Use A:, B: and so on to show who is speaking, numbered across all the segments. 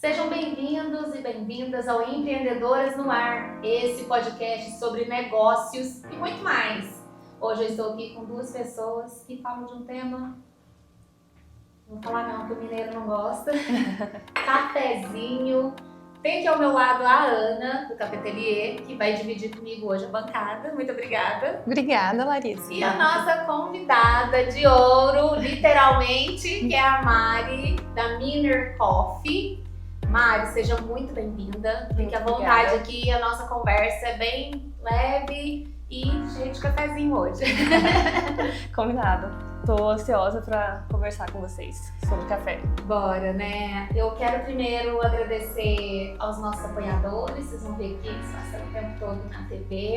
A: Sejam bem-vindos e bem-vindas ao Empreendedoras no Ar, esse podcast sobre negócios e muito mais. Hoje eu estou aqui com duas pessoas que falam de um tema, não vou falar não, que o mineiro não gosta, cafezinho. Tem aqui ao meu lado a Ana, do Cafetelier, que vai dividir comigo hoje a bancada. Muito obrigada.
B: Obrigada, Larissa.
A: E a nossa convidada de ouro, literalmente, que é a Mari, da Miner Coffee. Mari, seja muito bem-vinda. Fique à vontade aqui, a nossa conversa é bem leve e cheia de cafezinho hoje.
B: Combinado. Tô ansiosa para conversar com vocês sobre café.
A: Bora, né? Eu quero primeiro agradecer aos nossos apoiadores, vocês vão ver aqui que estão passando o tempo todo na TV.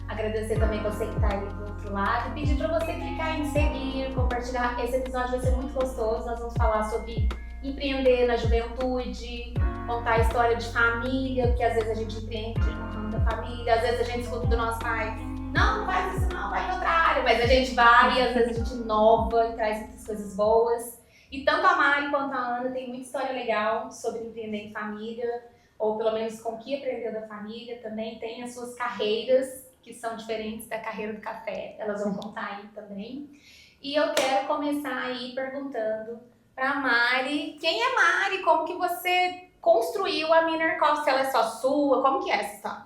A: Agradecer também você que está aí do outro lado e pedir para você clicar em seguir, compartilhar. Esse episódio vai ser muito gostoso, nós vamos falar sobre empreender na juventude, contar a história de família, porque às vezes a gente empreende no ramo da família, às vezes a gente escuta do nosso pai, não faz isso não, vai em outra área, mas a gente vai e às vezes a gente inova e traz muitas coisas boas. E tanto a Mari quanto a Ana tem muita história legal sobre empreender em família, ou pelo menos com o que aprendeu da família, também tem as suas carreiras, que são diferentes da carreira do café, elas vão contar aí também. E eu quero começar aí perguntando pra Mari, quem é Mari? Como que você construiu a Miner Coffee? Se ela é só sua? Como que é essa história?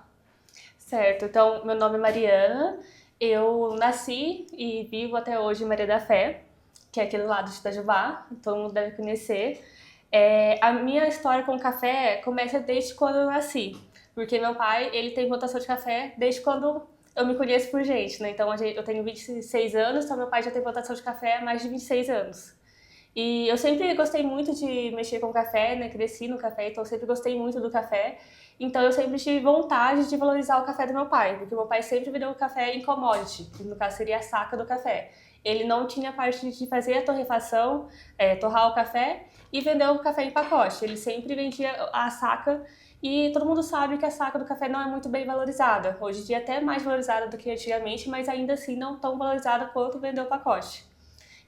B: Certo, então meu nome é Mariana, eu nasci e vivo até hoje em Maria da Fé, que é aquele lado de Itajubá, todo mundo deve conhecer. A minha história com o café começa desde quando eu nasci, porque meu pai, ele tem plantação de café desde quando eu me conheço por gente, né? Então eu tenho 26 anos, então meu pai já tem plantação de café há mais de 26 anos. E eu sempre gostei muito de mexer com café, né? Cresci no café, então eu sempre gostei muito do café. Então eu sempre tive vontade de valorizar o café do meu pai, porque meu pai sempre me deu o café em commodity, que no caso seria a saca do café. Ele não tinha a parte de fazer a torrefação, torrar o café e vender o café em pacote. Ele sempre vendia a saca e todo mundo sabe que a saca do café não é muito bem valorizada. Hoje em dia até mais valorizada do que antigamente, mas ainda assim não tão valorizada quanto vender o pacote.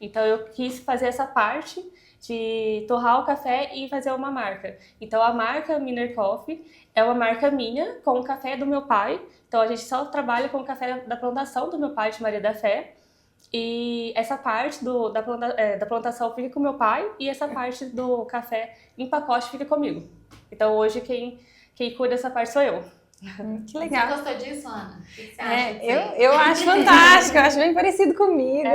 B: Então eu quis fazer essa parte de torrar o café e fazer uma marca. Então a marca Miner Coffee é uma marca minha com o café do meu pai. Então a gente só trabalha com o café da plantação do meu pai de Maria da Fé. E essa parte da plantação fica com o meu pai e essa parte do café em pacote fica comigo. Então hoje quem cuida dessa parte sou eu.
A: Que legal. Você gostou disso, Ana? O que você acha
C: eu acho fantástico, eu acho bem parecido comigo.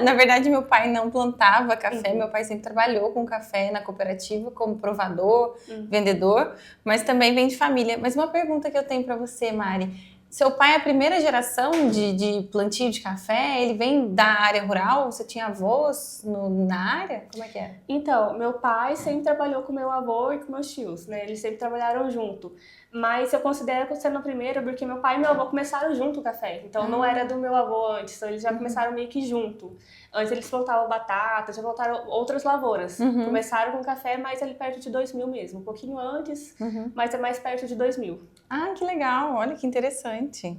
C: Na verdade, meu pai não plantava café, meu pai sempre trabalhou com café na cooperativa como provador, vendedor, mas também vem de família. Mas uma pergunta que eu tenho para você, Mari, seu pai é a primeira geração de plantio de café? Ele vem da área rural? Você tinha avós na área? Como é que é?
B: Então, meu pai sempre trabalhou com meu avô e com meus tios, né? Eles sempre trabalharam junto. Mas eu considero sendo a primeira porque meu pai e meu avô começaram junto o café. Então não era do meu avô antes, então eles já começaram meio que junto. Antes eles plantavam batata, já plantaram outras lavouras. Começaram com café mais ali perto de 2000 mesmo. Um pouquinho antes, mas é mais perto de 2000.
C: Ah, que legal. Olha que interessante.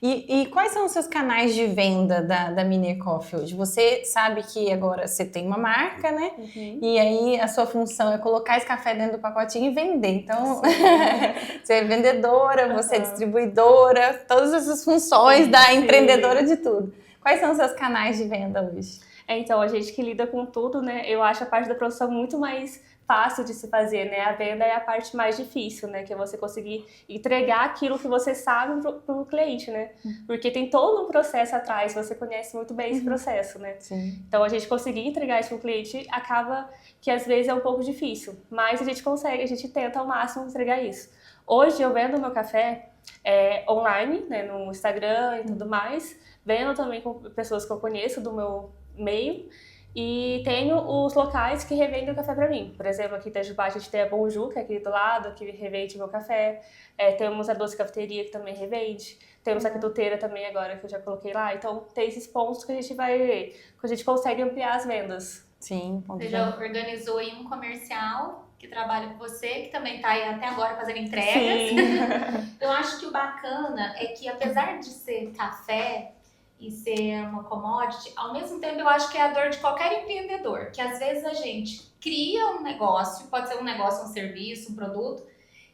C: E quais são os seus canais de venda da Miner Coffee hoje? Você sabe que agora você tem uma marca, né? E aí a sua função é colocar esse café dentro do pacotinho e vender. Então, você é vendedora, você é distribuidora, todas essas funções da empreendedora de tudo. Quais são os seus canais de venda hoje?
B: Então, a gente que lida com tudo, né? Eu acho a parte da produção muito mais fácil de se fazer, né? A venda é a parte mais difícil, né? Que é você conseguir entregar aquilo que você sabe pro cliente, né? Porque tem todo um processo atrás, você conhece muito bem esse processo, né?
C: Sim.
B: Então, a gente conseguir entregar isso pro cliente acaba que às vezes é um pouco difícil, mas a gente consegue, a gente tenta ao máximo entregar isso. Hoje eu vendo meu café online, né? No Instagram e tudo mais, vendo também com pessoas que eu conheço do meu meio. E tenho os locais que revendem o café para mim. Por exemplo, aqui em Itajubá a gente tem a Bonju, que é aqui do lado, que revende meu café. Temos a Doce Cafeteria, que também revende. Temos a Quituteira também agora, que eu já coloquei lá. Então, tem esses pontos que a gente consegue ampliar as vendas.
C: Sim.
A: Você já organizou aí um comercial que trabalha com você, que também está aí até agora fazendo entregas. Eu acho que o bacana é que, apesar de ser café, e ser uma commodity, ao mesmo tempo eu acho que é a dor de qualquer empreendedor, que às vezes a gente cria um negócio, pode ser um negócio, um serviço, um produto,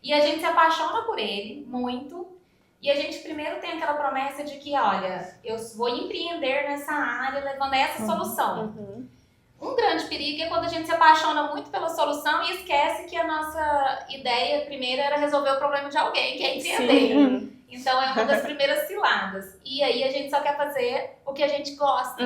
A: e a gente se apaixona por ele muito, e a gente primeiro tem aquela promessa de que, olha, eu vou empreender nessa área levando essa solução. Um grande perigo é quando a gente se apaixona muito pela solução e esquece que a nossa ideia primeiro era resolver o problema de alguém, que é empreender.
B: Sim.
A: Então é uma das primeiras ciladas. E aí a gente só quer fazer o que a gente gosta.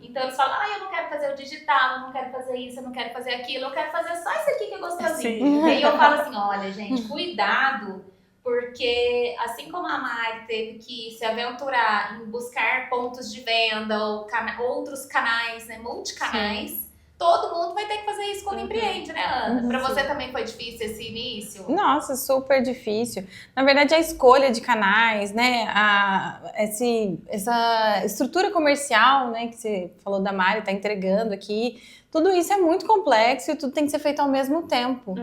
A: Então eles falam, eu não quero fazer o digital, eu não quero fazer isso, eu não quero fazer aquilo, eu quero fazer só isso aqui que é gostosinho. E aí eu falo assim, olha gente, cuidado, porque assim como a Mari teve que se aventurar em buscar pontos de venda ou outros canais, né, multicanais, todo mundo vai ter que fazer isso quando empreende, né, Ana? Pra você também foi difícil esse início?
C: Nossa, super difícil. Na verdade, a escolha de canais, né, essa estrutura comercial, né, que você falou da Mari, tá entregando aqui, tudo isso é muito complexo e tudo tem que ser feito ao mesmo tempo.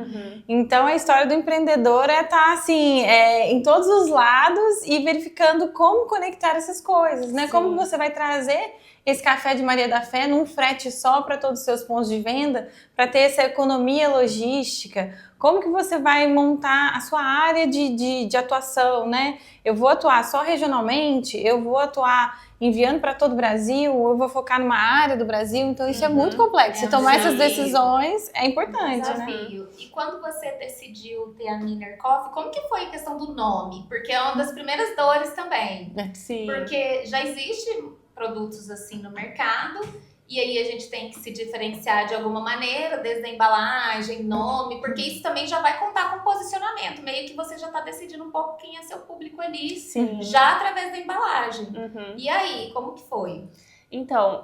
C: Então, a história do empreendedor é estar, assim, em todos os lados e verificando como conectar essas coisas, né? Como você vai trazer esse café de Maria da Fé num frete só para todos os seus pontos de venda, para ter essa economia logística. Como que você vai montar a sua área de atuação, né? Eu vou atuar só regionalmente? Eu vou atuar enviando para todo o Brasil? Ou eu vou focar numa área do Brasil? Então isso é muito complexo. E tomar essas decisões é importante,
A: desafio, né? E quando você decidiu ter a Miner Coffee, como que foi a questão do nome? Porque é uma das primeiras dores também.
B: Sim.
A: Porque já existe produtos assim no mercado, e aí a gente tem que se diferenciar de alguma maneira, desde a embalagem, nome, porque isso também já vai contar com posicionamento, meio que você já está decidindo um pouco quem é seu público ali, já através da embalagem. E aí, como que foi?
B: Então,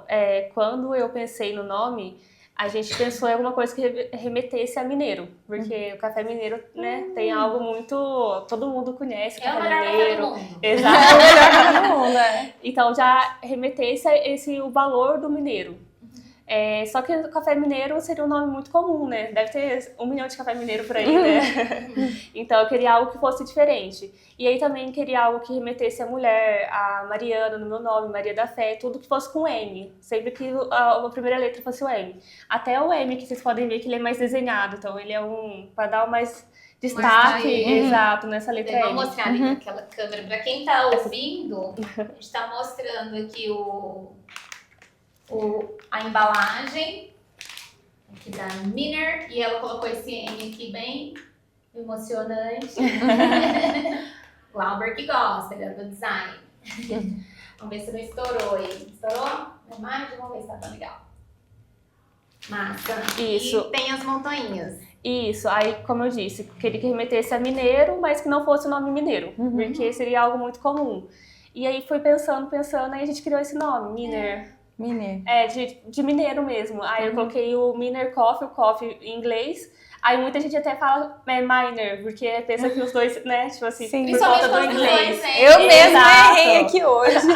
B: quando eu pensei no nome, a gente pensou em alguma coisa que remetesse a mineiro, porque o café mineiro, né, tem algo muito... Todo mundo conhece o café mineiro.
A: É o melhor café do mundo.
B: Exato.
C: É o melhor café do mundo,
B: Então já remetesse a o valor do mineiro. Só que o café mineiro seria um nome muito comum, né? Deve ter 1 milhão de café mineiro por aí, né? Então eu queria algo que fosse diferente. E aí também queria algo que remetesse a mulher, a Mariana no meu nome, Maria da Fé, tudo que fosse com M. Sempre que a primeira letra fosse o M. Até o M, que vocês podem ver que ele é mais desenhado. Então ele é para dar mais destaque, exato, nessa letra M.
A: Vamos mostrar ali naquela câmera. Para quem tá ouvindo, a gente tá mostrando aqui a embalagem aqui da Miner, e ela colocou esse M aqui bem emocionante. O Albert que gosta, ele é do design. Vamos ver se não estourou aí. Estourou? Na imagem? Vamos ver se tá tão legal. Massa.
B: Isso.
A: E tem as montanhas.
B: Isso, aí como eu disse, queria que remetesse a mineiro, mas que não fosse o nome mineiro, porque seria algo muito comum. E aí foi pensando, aí a gente criou esse nome, Miner.
C: Miner.
B: De mineiro mesmo. Aí eu coloquei o Miner Coffee, o coffee em inglês. Aí muita gente até fala Miner, porque pensa que os dois, né, tipo assim, por conta do inglês.
C: Eu mesma errei aqui hoje.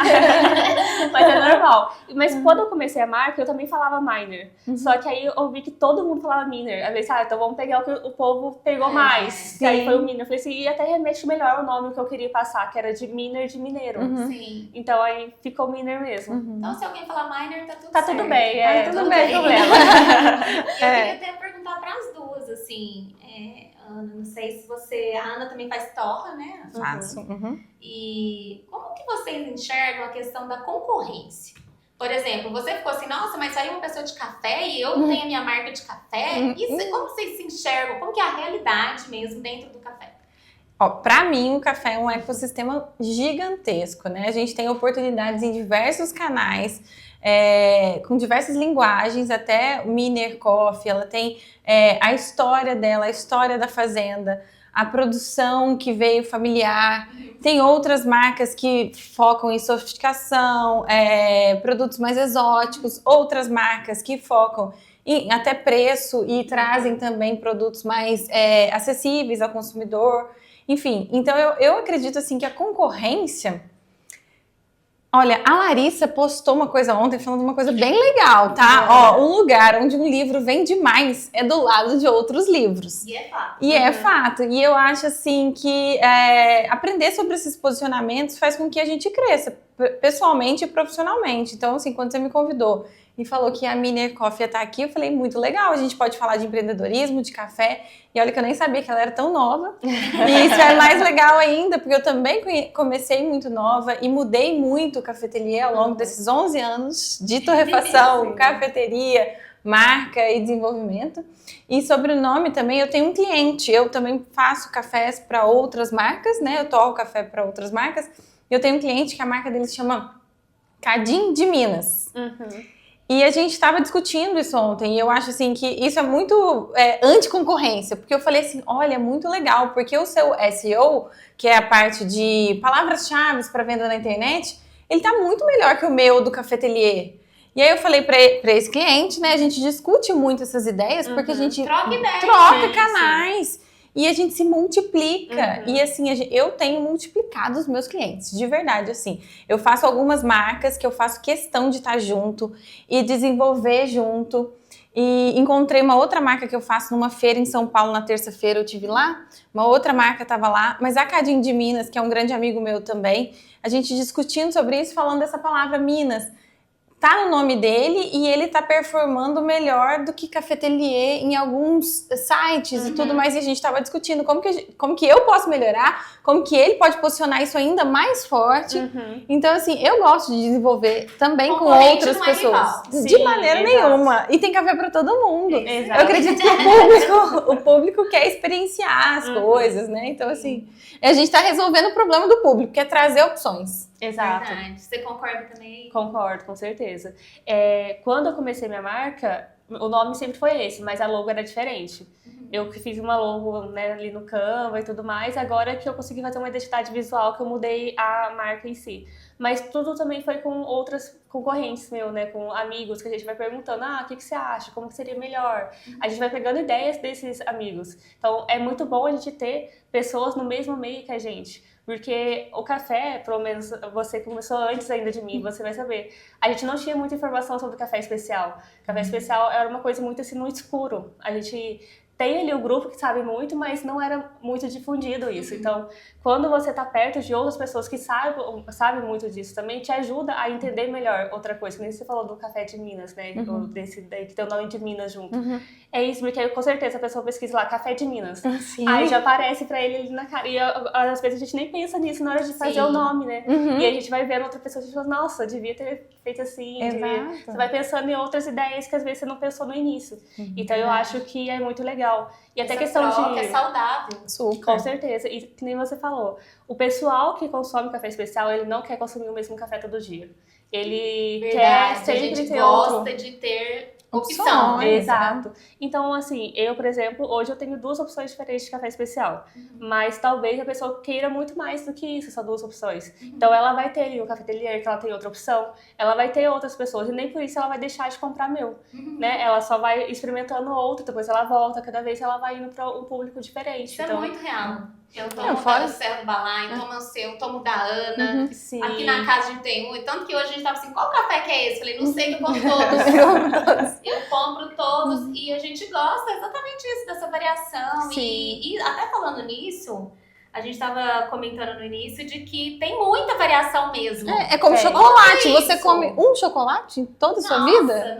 B: Mas é normal. Mas quando eu comecei a marca, eu também falava Miner. Só que aí eu vi que todo mundo falava Miner. Aí eu falei, então vamos pegar o que o povo pegou mais. Que aí foi o Miner. Eu falei assim, e até remete melhor o nome que eu queria passar, que era de Miner de mineiro.
A: Sim.
B: Então aí ficou Miner mesmo.
A: Então se alguém falar Miner, tá tudo certo.
B: Tá tudo bem,
C: tudo
B: não
C: bem.
B: tem problema.
A: Eu queria até perguntar para as duas, assim, Ana, não sei se a Ana também faz torra, né?
C: Faço.
A: E como que vocês enxergam a questão da concorrência? Por exemplo, você ficou assim, nossa, mas saiu uma pessoa de café e eu tenho a minha marca de café. Como vocês se enxergam? Como que é a realidade mesmo dentro do café?
C: Para mim, o café é um ecossistema gigantesco, né? A gente tem oportunidades em diversos canais, com diversas linguagens, até Miner Coffee, ela tem a história dela, a história da fazenda, a produção que veio familiar, tem outras marcas que focam em sofisticação, produtos mais exóticos, outras marcas que focam em até preço e trazem também produtos mais acessíveis ao consumidor. Enfim, então eu acredito assim que a concorrência... Olha, a Larissa postou uma coisa ontem falando uma coisa bem legal, tá? Um lugar onde um livro vende mais é do lado de outros livros.
A: E é fato.
C: E é fato. E eu acho assim que aprender sobre esses posicionamentos faz com que a gente cresça pessoalmente e profissionalmente. Então, assim, quando você me convidou e falou que a Miner Coffee ia estar aqui, eu falei, muito legal, a gente pode falar de empreendedorismo, de café. E olha que eu nem sabia que ela era tão nova. E isso é mais legal ainda, porque eu também comecei muito nova e mudei muito o cafetelier ao longo desses 11 anos de torrefação, cafeteria, marca e desenvolvimento. E sobre o nome também, eu tenho um cliente, eu também faço cafés para outras marcas, né? Eu torro café para outras marcas. Eu tenho um cliente que a marca dele se chama Cadim de Minas. E a gente estava discutindo isso ontem, e eu acho assim que isso é muito anticoncorrência, porque eu falei assim, olha, é muito legal, porque o seu SEO, que é a parte de palavras-chave para venda na internet, ele tá muito melhor que o meu do Cafetelier. E aí eu falei para esse cliente, né, a gente discute muito essas ideias, porque a gente troca canais. E a gente se multiplica. E assim, eu tenho multiplicado os meus clientes, de verdade, assim. Eu faço algumas marcas que eu faço questão de estar junto e desenvolver junto. E encontrei uma outra marca que eu faço numa feira em São Paulo, na terça-feira eu tive lá. Uma outra marca estava lá, mas a Cadim de Minas, que é um grande amigo meu também, a gente discutindo sobre isso, falando dessa palavra Minas. Tá no nome dele e ele tá performando melhor do que Cafetelier em alguns sites e tudo mais. E a gente tava discutindo como que eu posso melhorar, como que ele pode posicionar isso ainda mais forte. Então, assim, eu gosto de desenvolver também com outras pessoas. De maneira nenhuma. E tem café pra todo mundo. Eu acredito que o público quer experienciar as coisas, né? Então, assim, a gente tá resolvendo o problema do público, que é trazer opções.
B: Exato.
A: Verdade. Você concorda também?
B: Concordo, com certeza. Quando eu comecei minha marca, o nome sempre foi esse, mas a logo era diferente. Eu que fiz uma logo, né, ali no Canva e tudo mais, agora que eu consegui fazer uma identidade visual que eu mudei a marca em si. Mas tudo também foi com outras concorrentes meu, né, com amigos que a gente vai perguntando, o que você acha, como que seria melhor? A gente vai pegando ideias desses amigos. Então é muito bom a gente ter pessoas no mesmo meio que a gente. Porque o café, pelo menos você começou antes ainda de mim, você vai saber. A gente não tinha muita informação sobre café especial. Café especial era uma coisa muito assim no escuro. A gente tem ali o grupo que sabe muito, mas não era muito difundido isso. Então, quando você tá perto de outras pessoas que sabem muito disso também, te ajuda a entender melhor outra coisa. Que nem você falou do café de Minas, né? Desse daí que tem o nome de Minas junto. É isso, porque com certeza a pessoa pesquisa lá, café de Minas. Aí já aparece pra ele ali na cara. E às vezes a gente nem pensa nisso na hora de fazer o nome, né? E a gente vai vendo outra pessoa e fala, nossa, devia ter feito assim. Você vai pensando em outras ideias que às vezes você não pensou no início. Então eu acho que é muito legal. E até questão de...
A: é saudável.
C: Super.
B: Com certeza. E que nem você falou, o pessoal que consome café especial, ele não quer consumir o mesmo café todo dia. Ele quer sempre
A: a gente
B: ter
A: gosta de ter opção.
B: Exato. Então, assim, eu, por exemplo, hoje eu tenho 2 opções diferentes de café especial. Mas talvez a pessoa queira muito mais do que isso, só 2 opções. Então, ela vai ter ali o cafetelier, que ela tem outra opção. Ela vai ter outras pessoas. E nem por isso ela vai deixar de comprar meu. Né? Ela só vai experimentando outro, depois ela volta. Cada vez ela vai indo para um público diferente.
A: Isso
B: então,
A: é muito real. Eu tomo do Serra do Balai, tomo o seu, tomo da Ana. Aqui na casa a gente tem um. E tanto que hoje a gente tava assim, qual café que é esse? Falei, não sei, que eu compro todos. Eu compro todos. E a gente gosta exatamente isso, dessa variação. E até falando nisso, a gente tava comentando no início de que tem muita variação mesmo.
C: É como chocolate. Você come um chocolate em toda a sua vida?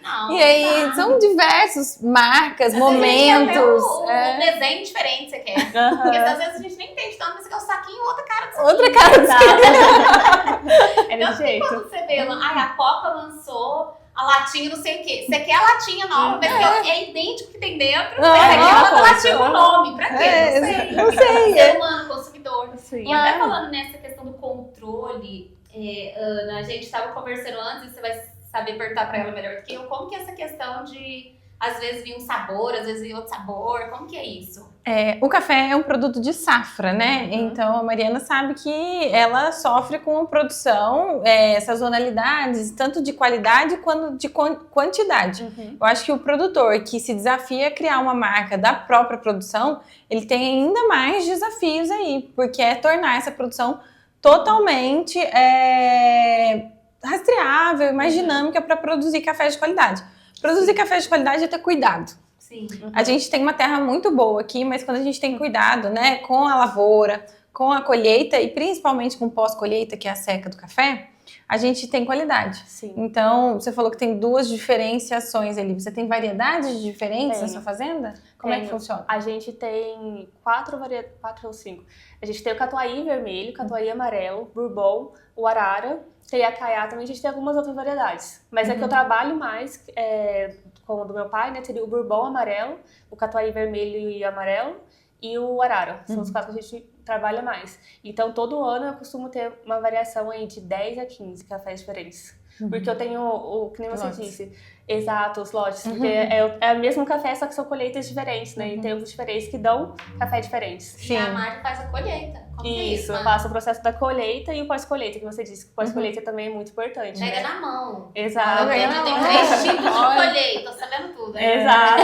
A: Não.
C: E aí, são diversos marcas, momentos.
A: Um desenho diferente você quer. Porque às vezes a gente nem entende tanto, mas você quer um saquinho ou outra cara do saquinho.
C: Outra cara do saquinho.
B: É desse jeito.
A: Quando você vê, a Coca lançou a latinha não sei o quê. Você quer a latinha nova, mas é idênquo que tem dentro. Você quer uma latinha com nome. Pra quê?
C: Não sei.
A: Ser humano, consumidor.
B: Sim.
A: E até falando nessa questão do controle, Ana, a gente estava conversando antes, e você vai saber perguntar pra ela melhor do que eu, como que é essa questão de, às vezes, vir um sabor, às vezes vir outro sabor, como que é isso?
C: O café é um produto de safra, né? Então, a Mariana sabe que ela sofre com a produção, sazonalidades, tanto de qualidade quanto de quantidade. Eu acho que o produtor que se desafia a criar uma marca da própria produção, ele tem ainda mais desafios aí, porque é tornar essa produção totalmente rastreável e mais dinâmica para produzir café de qualidade. Produzir café de qualidade é ter cuidado.
A: Sim.
C: A gente tem uma terra muito boa aqui, mas quando a gente tem cuidado, né, com a lavoura, com a colheita e principalmente com pós-colheita, que é a seca do café, a gente tem qualidade.
B: Sim.
C: Então, você falou que tem 2 diferenciações ali. Você tem variedades diferentes na sua fazenda? Como é que funciona?
B: A gente tem 4 ou 5. A gente tem o catuai vermelho, catuai amarelo, bourbon, o arara, tem a caiá também, a gente tem algumas outras variedades. Mas é que eu trabalho mais com o do meu pai, né? Seria o bourbon amarelo, o catuai vermelho e amarelo e o arara. São os 4 que a gente trabalha mais. Então, todo ano eu costumo ter uma variação aí de 10 a 15 cafés diferentes. Porque eu tenho que nem você disse, exato, os lotes. Porque é o mesmo café, só que são colheitas diferentes, né? E tempos diferentes que dão café diferentes.
A: Sim. E a Mari faz a colheita. Como
B: isso, eu faço o processo da colheita e o pós-colheita, que você disse que o pós-colheita também é muito importante.
A: Pega
B: né?
A: na mão.
B: Exato.
A: Tem 3 tipos de colheita, tô sabendo tudo.
B: Exato.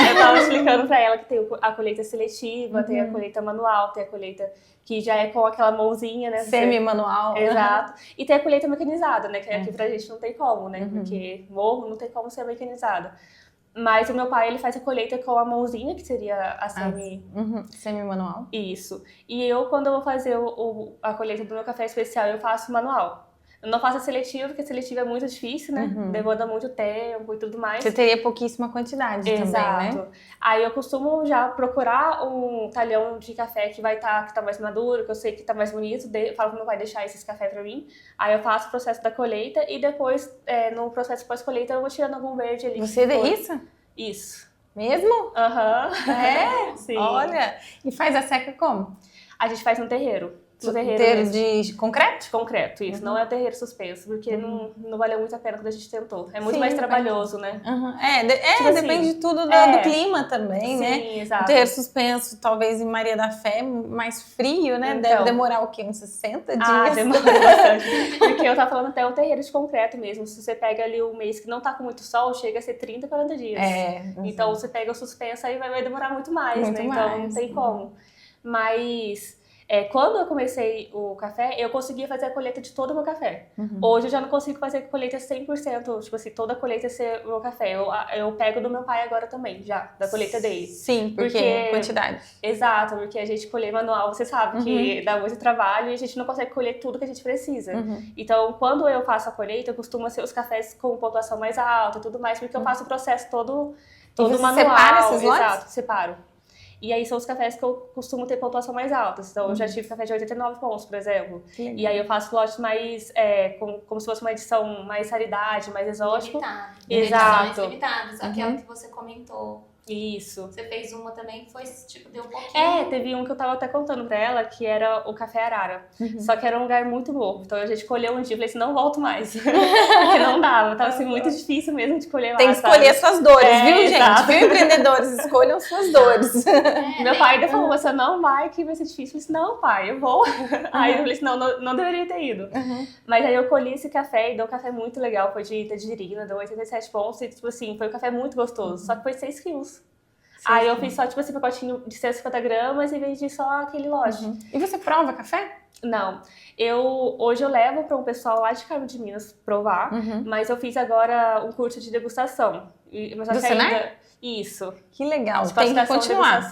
B: Eu tava explicando pra ela que tem a colheita seletiva, tem a colheita manual, tem a colheita que já é com aquela mãozinha, né?
C: Semi-manual.
B: Exato. E tem a colheita mecanizada, né? Que aqui pra gente não tem como, né? Porque morro não tem como ser mecanizada. Mas o meu pai, ele faz a colheita com a mãozinha, que seria a
C: semi-manual.
B: Isso. E eu, quando eu vou fazer a colheita do meu café especial, eu faço manual. Eu não faço a seletiva, porque a seletiva é muito difícil, né? Demanda muito tempo e tudo mais.
C: Você teria pouquíssima quantidade também, né?
B: Aí eu costumo já procurar um talhão de café que tá mais maduro, que eu sei que tá mais bonito. Falo pro meu pai deixar esses cafés pra mim. Aí eu faço o processo da colheita e depois, no processo pós-colheita, eu vou tirando algum verde ali.
C: Você vê isso?
B: Isso.
C: Mesmo?
B: Aham.
C: É?
B: Sim.
C: Olha. E faz a seca como?
B: A gente faz no terreiro.
C: Terreiro de concreto?
B: Concreto, isso. Não é terreiro suspenso, porque não valeu muito a pena quando a gente tentou. É muito mais trabalhoso, né?
C: Tipo depende de tudo do clima também, né?
B: Sim, exato.
C: O terreiro suspenso, talvez em Maria da Fé, mais frio, né?
B: Então,
C: deve demorar o quê? Uns 60 dias?
B: Ah, demora bastante. Porque eu tava falando até o terreiro de concreto mesmo. Se você pega ali um mês que não tá com muito sol, chega a ser 30, 40 dias. Então, você pega o suspenso, aí vai demorar muito mais, né? Então, não tem como. Mas... quando eu comecei o café, eu conseguia fazer a colheita de todo o meu café. Hoje eu já não consigo fazer a colheita 100%, tipo assim, toda a colheita ser o meu café. Eu pego do meu pai agora também, já, da colheita dele.
C: Sim, porque quantidade.
B: Exato, porque a gente colher manual, você sabe que dá muito trabalho e a gente não consegue colher tudo que a gente precisa. Então, quando eu faço a colheita, eu costumo ser os cafés com pontuação mais alta e tudo mais, porque eu faço o processo todo manual.
C: Você separa esses lotes?
B: Exato, separo. E aí são os cafés que eu costumo ter pontuação mais alta. Então, eu já tive café de 89 pontos, por exemplo. E aí eu faço lotes mais, como se fosse uma edição mais raridade, mais exótico.
A: Exato. Edições limitadas, aquela que você comentou.
B: Isso.
A: Você fez uma também que foi, tipo, deu um pouquinho.
B: Teve um que eu tava até contando pra ela, que era o Café Arara. Só que era um lugar muito morro. Então a gente colheu um dia e falei assim, não volto mais. Porque não dava. Tava assim, muito difícil mesmo de colher lá.
C: Tem que escolher suas dores, viu,
B: exato.
C: gente? Viu, empreendedores? Escolham suas dores.
B: Meu pai ainda falou, você não vai, que vai ser difícil. Eu falei assim, não, pai, eu vou. Aí eu falei assim, não deveria ter ido. Mas aí eu colhi esse café e deu um café muito legal. Foi de tangerina, deu 87 pontos. E tipo assim, foi um café muito gostoso. Só que foi 6 quilos. Aí eu fiz só, tipo, esse pacotinho de 150 gramas e vendi só aquele lote.
C: E você prova café?
B: Não. Hoje eu levo para um pessoal lá de Carmo de Minas provar, mas eu fiz agora um curso de degustação. Mas
C: do Senar?
B: Isso.
C: Que legal,
B: tem que
C: continuar.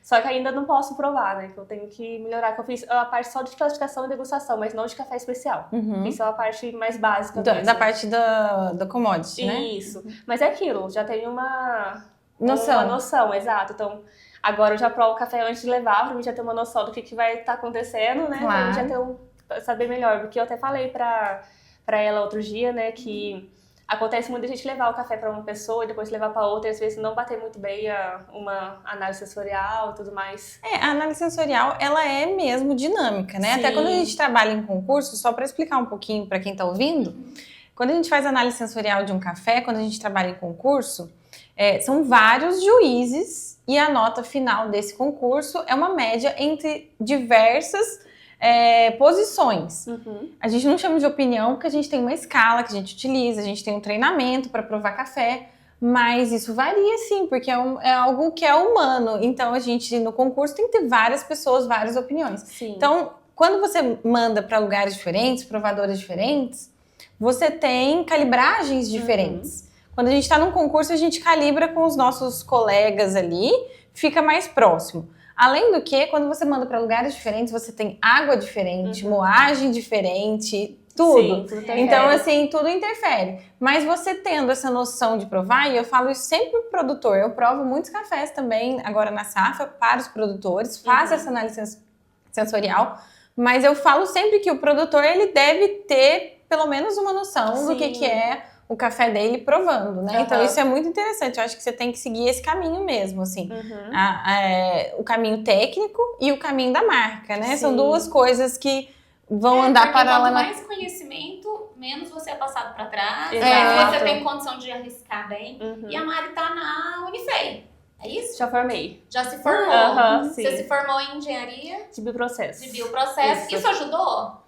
B: Só que ainda não posso provar, né? Que eu tenho que melhorar. Que eu fiz a parte só de classificação e degustação, mas não de café especial. Isso é a parte mais básica.
C: Da parte da commodity, né?
B: Isso. Mas é aquilo, já tenho uma
C: noção,
B: exato. Então, agora eu já provo o café antes de levar, pra mim já ter uma noção do que vai estar acontecendo, né?
C: Claro.
B: Pra mim já saber melhor. Porque eu até falei pra ela outro dia, né, que acontece muito a gente levar o café pra uma pessoa e depois levar pra outra, e às vezes não bater muito bem uma análise sensorial e tudo mais.
C: A análise sensorial, ela é mesmo dinâmica, né?
B: Sim.
C: Até quando a gente trabalha em concurso, só pra explicar um pouquinho pra quem tá ouvindo, quando a gente faz análise sensorial de um café, quando a gente trabalha em concurso, são vários juízes e a nota final desse concurso é uma média entre diversas posições. A gente não chama de opinião porque a gente tem uma escala que a gente utiliza, a gente tem um treinamento para provar café, mas isso varia sim, porque é algo que é humano. Então a gente no concurso tem que ter várias pessoas, várias opiniões.
B: Sim.
C: Então, quando você manda para lugares diferentes, provadores diferentes, você tem calibragens diferentes. Quando a gente está num concurso, a gente calibra com os nossos colegas ali, fica mais próximo. Além do que, quando você manda para lugares diferentes, você tem água diferente, moagem diferente, tudo.
B: Sim, tudo interfere.
C: Então, assim, tudo interfere. Mas você tendo essa noção de provar, e eu falo isso sempre pro produtor, eu provo muitos cafés também, agora na Safra, para os produtores, faço essa análise sensorial, mas eu falo sempre que o produtor, ele deve ter pelo menos uma noção do que é o café dele provando, né? Então isso é muito interessante, eu acho que você tem que seguir esse caminho mesmo, assim. O caminho técnico e o caminho da marca, né? São duas coisas que vão andar paralelamente.
A: Quanto mais conhecimento, menos você é passado para trás,
B: Exato.
A: você tem condição de arriscar bem. E a Mari tá na Unifei, é isso?
B: Já formei.
A: Já se formou?
B: Sim.
A: Você se formou em engenharia?
B: De bioprocesso.
A: De bioprocesso. Isso ajudou?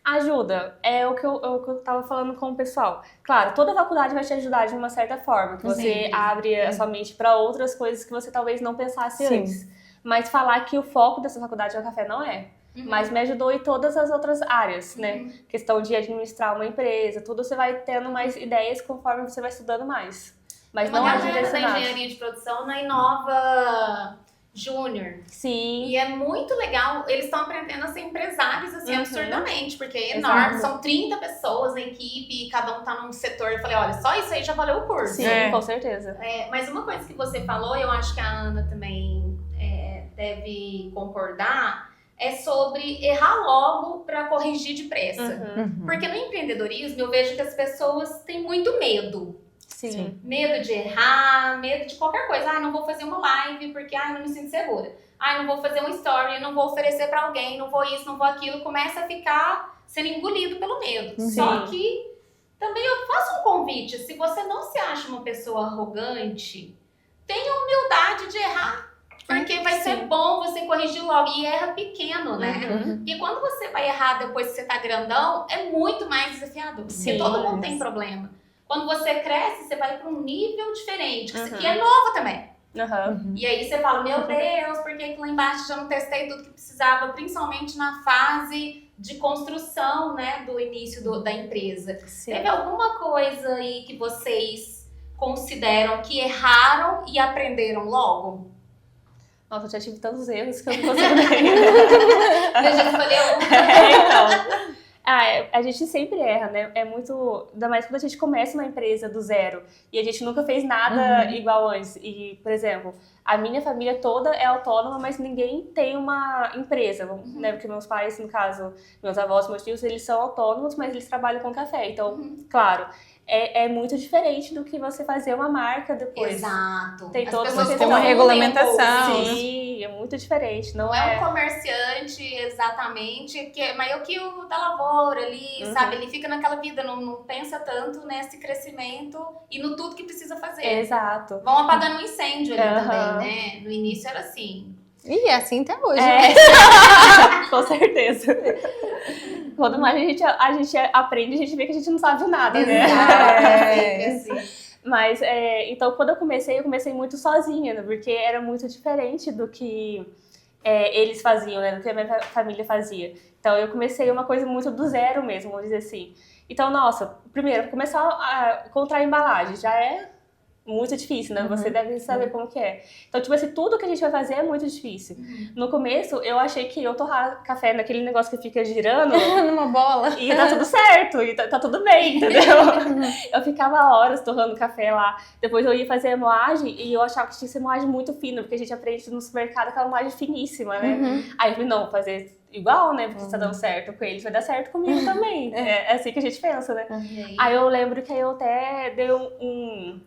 B: Ajuda, é o que eu tava falando com o pessoal. Claro, toda faculdade vai te ajudar de uma certa forma, que você abre a sua mente para outras coisas que você talvez não pensasse antes. Mas falar que o foco dessa faculdade é o café não é. Mas me ajudou em todas as outras áreas, né? Questão de administrar uma empresa, tudo você vai tendo mais ideias conforme você vai estudando mais. Mas não é
A: da
B: direcionado.
A: engenharia de produção na Inova Júnior.
B: Sim.
A: E é muito legal, eles estão aprendendo a ser empresários, assim, absurdamente, porque é enorme, são 30 pessoas na equipe, e cada um tá num setor. Eu falei, olha, só isso aí já valeu o curso.
B: Sim, com certeza.
A: Mas uma coisa que você falou, eu acho que a Ana também deve concordar, é sobre errar logo para corrigir depressa. Porque no empreendedorismo eu vejo que as pessoas têm muito medo.
B: Sim.
A: Medo de errar, medo de qualquer coisa. Não vou fazer uma live porque não me sinto segura. Não vou fazer uma story, não vou oferecer para alguém, não vou isso, não vou aquilo. Começa a ficar sendo engolido pelo medo. Só que também eu faço um convite. Se você não se acha uma pessoa arrogante, tenha humildade de errar. Porque vai ser bom você corrigir logo. E erra pequeno, né? E quando você vai errar depois que você tá grandão, é muito mais desafiador. Porque todo mundo tem problema. Quando você cresce, você vai para um nível diferente. Que é novo também. E aí você fala, meu Deus, por que lá embaixo já não testei tudo que precisava? Principalmente na fase de construção, né? Do início da empresa. Teve alguma coisa aí que vocês consideram que erraram e aprenderam logo?
B: Nossa, eu já tive tantos erros que eu não consigo nem.
A: Deixa eu escolher
B: Então, a gente sempre erra, né? É muito... Ainda mais quando a gente começa uma empresa do zero e a gente nunca fez nada igual antes. E, por exemplo, a minha família toda é autônoma, mas ninguém tem uma empresa, né? Porque meus pais, no caso, meus avós, meus tios, eles são autônomos, mas eles trabalham com café. Então, claro... É muito diferente do que você fazer uma marca depois.
A: Exato.
B: Tem toda
C: uma regulamentação.
B: Sim, é muito diferente.
A: Não é um comerciante exatamente, mas é o que o da lavoura ali, sabe? Ele fica naquela vida, não pensa tanto nesse crescimento e no tudo que precisa fazer.
B: Exato.
A: Vão apagando um incêndio ali também, né? No início era assim.
C: E é assim até hoje.
B: Com certeza. Quanto mais a gente aprende, a gente vê que a gente não sabe nada, né? Mas, então, quando eu comecei muito sozinha, né? Porque era muito diferente do que eles faziam, né? Do que a minha família fazia. Então, eu comecei uma coisa muito do zero mesmo, vamos dizer assim. Então, nossa, primeiro, começar a encontrar embalagem já é muito difícil, né? Você deve saber como que é. Então, tipo assim, tudo que a gente vai fazer é muito difícil. No começo, eu achei que eu torrar café naquele negócio que fica girando...
C: numa bola.
B: E tá tudo certo, e tá tudo bem, entendeu? Eu ficava horas torrando café lá. Depois eu ia fazer a moagem e eu achava que tinha que ser moagem muito fina, porque a gente aprende no supermercado aquela moagem finíssima, né? Aí eu falei, não, vou fazer igual, né? Porque tá dando certo com eles, vai dar certo comigo também. É assim que a gente pensa, né? Aí eu lembro que eu até dei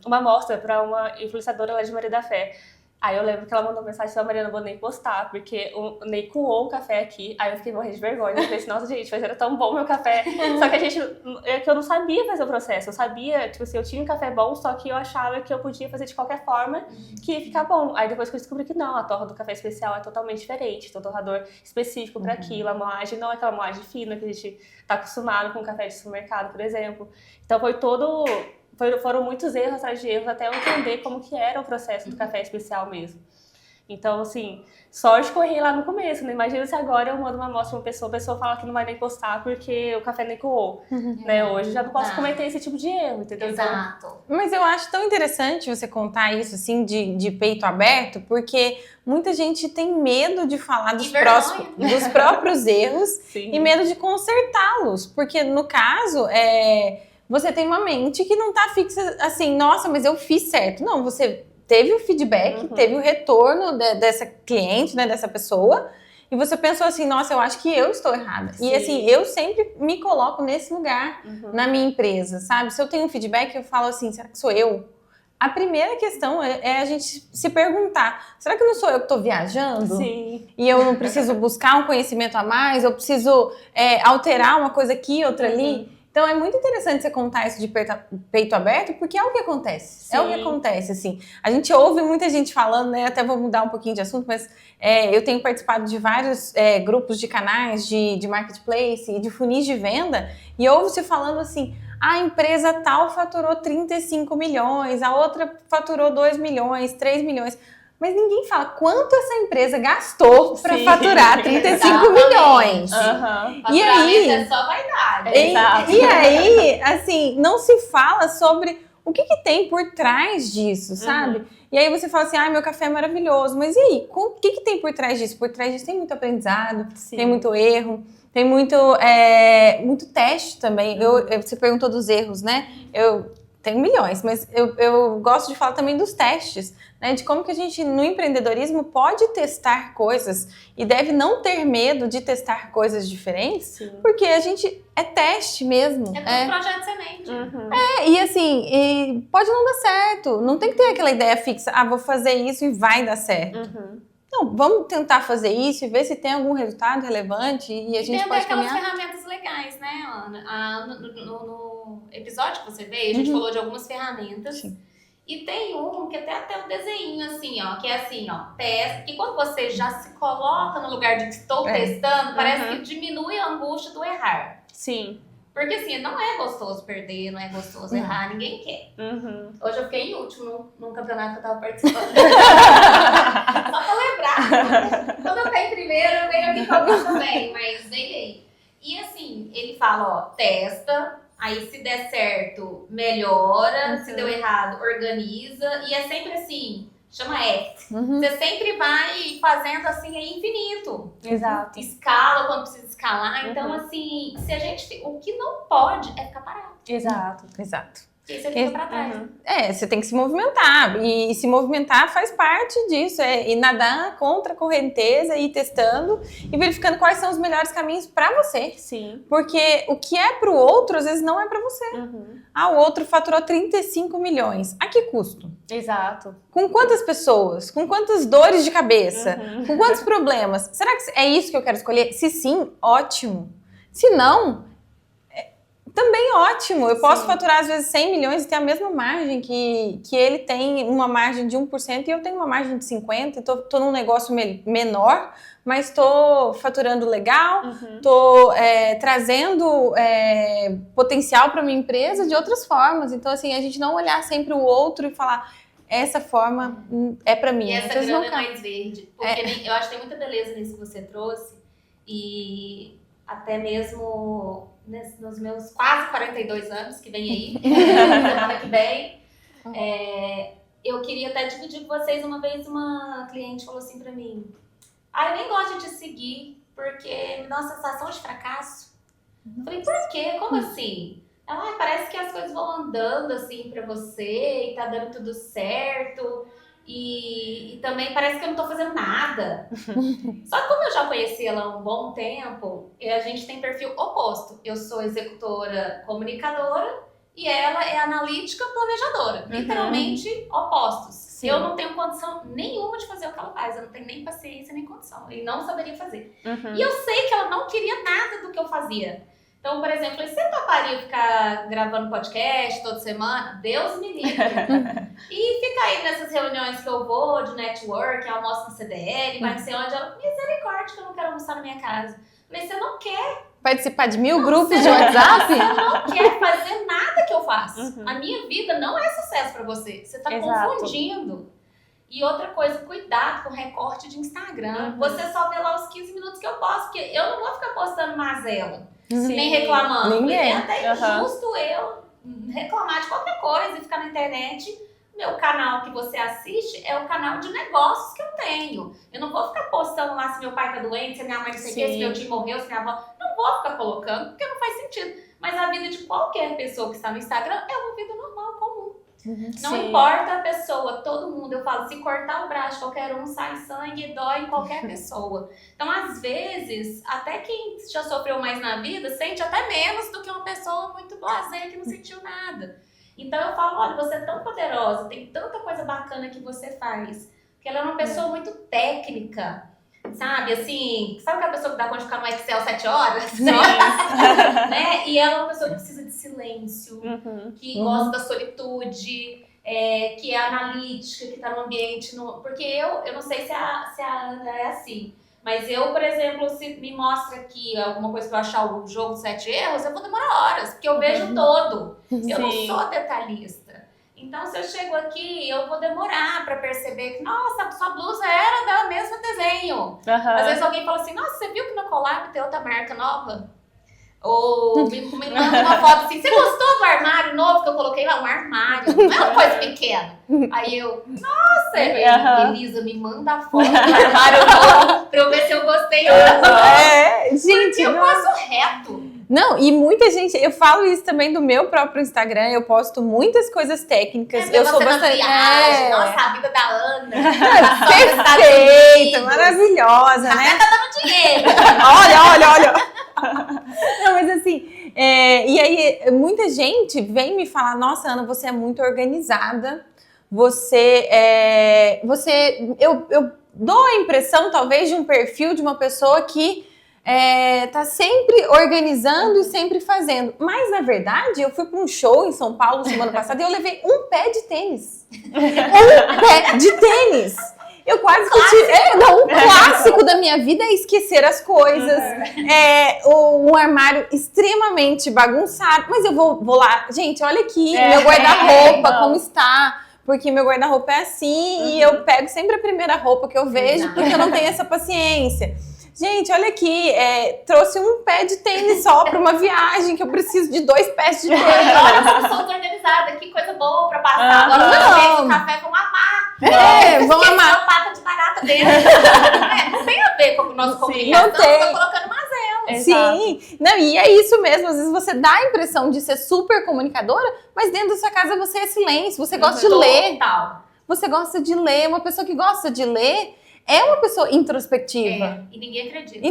B: uma amostra pra uma influenciadora lá de Maria da Fé. Aí eu lembro que ela mandou mensagem assim, Maria, não vou nem postar, porque o Ney coou o café aqui. Aí eu fiquei morrendo de vergonha. Eu falei assim, nossa, gente, mas era tão bom meu café. Só que eu não sabia fazer o processo. Eu sabia, tipo assim, eu tinha um café bom, só que eu achava que eu podia fazer de qualquer forma que ia ficar bom. Aí depois que eu descobri que não, a torra do café especial é totalmente diferente. Tem um torrador específico para aquilo. A moagem não é aquela moagem fina que a gente tá acostumado com café de supermercado, por exemplo. Então foram muitos erros atrás de erros até eu entender como que era o processo do café especial mesmo. Então, assim, sorte que eu errei lá no começo, né? Imagina se agora eu mando uma amostra pra uma pessoa, a pessoa fala que não vai nem postar porque o café nem coou, né? Hoje eu já não posso cometer esse tipo de erro, entendeu?
A: Exato.
C: Mas eu acho tão interessante você contar isso, assim, de peito aberto, porque muita gente tem medo de falar dos próprios erros
B: Sim.
C: e medo de consertá-los. Porque, no caso, você tem uma mente que não tá fixa assim, nossa, mas eu fiz certo. Não, você teve o feedback, teve o retorno dessa cliente, né, dessa pessoa, e você pensou assim, nossa, eu acho que eu estou errada.
B: Sim.
C: E assim, eu sempre me coloco nesse lugar na minha empresa, sabe? Se eu tenho um feedback, eu falo assim, será que sou eu? A primeira questão é a gente se perguntar, será que não sou eu que estou viajando?
B: Sim.
C: E eu não preciso buscar um conhecimento a mais, eu preciso alterar uma coisa aqui, outra ali? Então é muito interessante você contar isso de peito aberto, porque é o que acontece.
B: Sim.
C: É o que acontece, assim. A gente ouve muita gente falando, né? Até vou mudar um pouquinho de assunto, mas eu tenho participado de vários grupos de canais de marketplace e de funis de venda, e ouve-se falando assim, a empresa tal faturou 35 milhões, a outra faturou 2 milhões, 3 milhões. Mas ninguém fala quanto essa empresa gastou para faturar 35 milhões.
A: E aí, é só vaidade.
C: E aí, assim, não se fala sobre o que tem por trás disso, sabe? E aí você fala assim, meu café é maravilhoso. Mas e aí, o que tem por trás disso? Por trás disso tem muito aprendizado, tem muito erro, tem muito teste também. Você perguntou dos erros, né? Eu tenho milhões, mas eu gosto de falar também dos testes, né? De como que a gente, no empreendedorismo, pode testar coisas e deve não ter medo de testar coisas diferentes, porque a gente é teste mesmo.
A: É um projeto semente.
C: E assim, pode não dar certo. Não tem que ter aquela ideia fixa, vou fazer isso e vai dar certo. Não, vamos tentar fazer isso e ver se tem algum resultado relevante e a gente pode
A: aquelas
C: caminhar.
A: ferramentas legais, né, Ana? No episódio que você veio, a gente falou de algumas ferramentas.
C: Sim.
A: E tem um que até um desenho assim, ó, que é assim, ó, testa. Que quando você já se coloca no lugar de que estou testando, parece que diminui a angústia do errar.
B: Sim.
A: Porque assim, não é gostoso perder, não é gostoso errar, ninguém quer. Hoje eu fiquei em último num campeonato que eu tava participando. Só pra lembrar. Quando eu caí primeiro, eu venho aqui com alguns também, mas ganhei. E assim, ele fala, ó, testa, aí se der certo, melhora, se deu errado, organiza. E é sempre assim, chama F. Você sempre vai fazendo assim, é infinito.
B: Exato.
A: Escala quando precisa escalar. Então, assim, se a gente. O que não pode é ficar parado.
B: Exato.
A: E você fica pra trás.
C: Você tem que se movimentar. E se movimentar faz parte disso. E nadar contra a correnteza, e ir testando e verificando quais são os melhores caminhos pra você.
B: Sim.
C: Porque o que é pro outro, às vezes, não é pra você. O outro faturou 35 milhões. A que custo?
B: Exato.
C: Com quantas pessoas? Com quantas dores de cabeça? Com quantos problemas? Será que é isso que eu quero escolher? Se sim, ótimo. Se não, também ótimo. Eu posso faturar, às vezes, 100 milhões e ter a mesma margem que ele tem, uma margem de 1%, e eu tenho uma margem de 50%, e tô num negócio menor, mas tô faturando legal, tô trazendo potencial para minha empresa de outras formas. Então, assim, a gente não olhar sempre o outro e falar, essa forma é para mim.
A: E essa grana é mais verde. Porque eu acho que tem muita beleza nisso que você trouxe. E até mesmo nos meus quase 42 anos, que vem aí, semana que vem, eu queria até dividir com vocês. Uma vez uma cliente falou assim pra mim, eu nem gosto de te seguir, porque me dá uma sensação de fracasso. Falei, por quê? Como assim? Ela, parece que as coisas vão andando assim pra você e tá dando tudo certo. E também parece que eu não tô fazendo nada. Só que como eu já conheci ela há um bom tempo, a gente tem perfil oposto. Eu sou executora comunicadora e ela é analítica planejadora. Literalmente opostos. Sim. Eu não tenho condição nenhuma de fazer o que ela faz. Eu não tenho nem paciência, nem condição. E não saberia fazer. E eu sei que ela não queria nada do que eu fazia. Então, por exemplo, você toparia ficar gravando podcast toda semana? Deus me livre. E ficar aí nessas reuniões que eu vou, de network, almoço no CDL, vai não sei onde. Ela, misericórdia, que eu não quero almoçar na minha casa. Falei, você não quer
C: participar de 1000 grupos de WhatsApp?
A: Você não quer fazer nada que eu faço. A minha vida não é sucesso pra você. Você tá confundindo. E outra coisa, cuidado com recorte de Instagram. Você só vê lá os 15 minutos que eu posto, porque eu não vou ficar postando mazela, nem reclamando.
C: Ninguém.
A: É até injusto eu reclamar de qualquer coisa e ficar na internet. Meu canal que você assiste é o canal de negócios que eu tenho. Eu não vou ficar postando lá se meu pai tá doente, se minha mãe não sei o quê, se meu tio morreu, se minha avó... Não vou ficar colocando, porque não faz sentido. Mas a vida de qualquer pessoa que está no Instagram é uma vida normal, comum. Não importa a pessoa, todo mundo. Eu falo, se cortar o braço de qualquer um, sai sangue e dói em qualquer pessoa. Então, às vezes, até quem já sofreu mais na vida, sente até menos do que uma pessoa muito blasé que não sentiu nada. Então eu falo, olha, você é tão poderosa, tem tanta coisa bacana que você faz. Porque ela é uma pessoa muito técnica, sabe? Assim, sabe aquela pessoa que dá conta de ficar no Excel 7 horas? Né? E ela é uma pessoa que precisa de silêncio, que gosta da solitude, que é analítica, que tá no ambiente... Porque eu não sei se a Ana é assim. Mas eu, por exemplo, se me mostra aqui alguma coisa que eu achar o jogo de 7 erros, eu vou demorar horas, porque eu vejo todo. Eu não sou detalhista. Então, se eu chego aqui, eu vou demorar pra perceber que, nossa, sua blusa era do mesmo desenho. Às vezes alguém fala assim, nossa, você viu que no Collab tem outra marca nova? Ou me manda uma foto assim, você gostou do armário novo que eu coloquei lá? Um armário, não é uma coisa pequena. Aí eu, nossa, Elisa, me manda a foto do armário novo pra eu ver se eu gostei ou não.
C: Gente,
A: eu passo reto.
C: Não, e muita gente, eu falo isso também do meu próprio Instagram, eu posto muitas coisas técnicas. Eu sou bastante.
A: Nossa, a vida da Ana.
C: Perfeita, maravilhosa, né?
A: Tá dando dinheiro.
C: Olha. Não, mas assim, e aí muita gente vem me falar, nossa, Ana, você é muito organizada, eu dou a impressão, talvez, de um perfil de uma pessoa que tá sempre organizando e sempre fazendo. Mas, na verdade, eu fui para um show em São Paulo semana passada e eu levei um pé de tênis. Um pé de tênis. Eu quase que um clássico da minha vida é esquecer as coisas. Um armário extremamente bagunçado. Mas eu vou lá. Gente, olha aqui, meu guarda-roupa, como está. Porque meu guarda-roupa é assim e eu pego sempre a primeira roupa que eu vejo, porque eu não tenho essa paciência. Gente, olha aqui, trouxe um pé de tênis só para uma viagem, que eu preciso de 2 pés de tênis.
A: Olha como sou organizada, que coisa boa para passar. Agora o café vão amar.
C: Vão amar.
A: Uma pata de barata dentro. Não tem a ver com o nosso comunicação, tô colocando mazela.
C: Sim, não, e é isso mesmo, às vezes você dá a impressão de ser super comunicadora, mas dentro da sua casa você é silêncio, você gosta de ler. Você gosta de ler, uma pessoa que gosta de ler é uma pessoa introspectiva.
A: E ninguém acredita.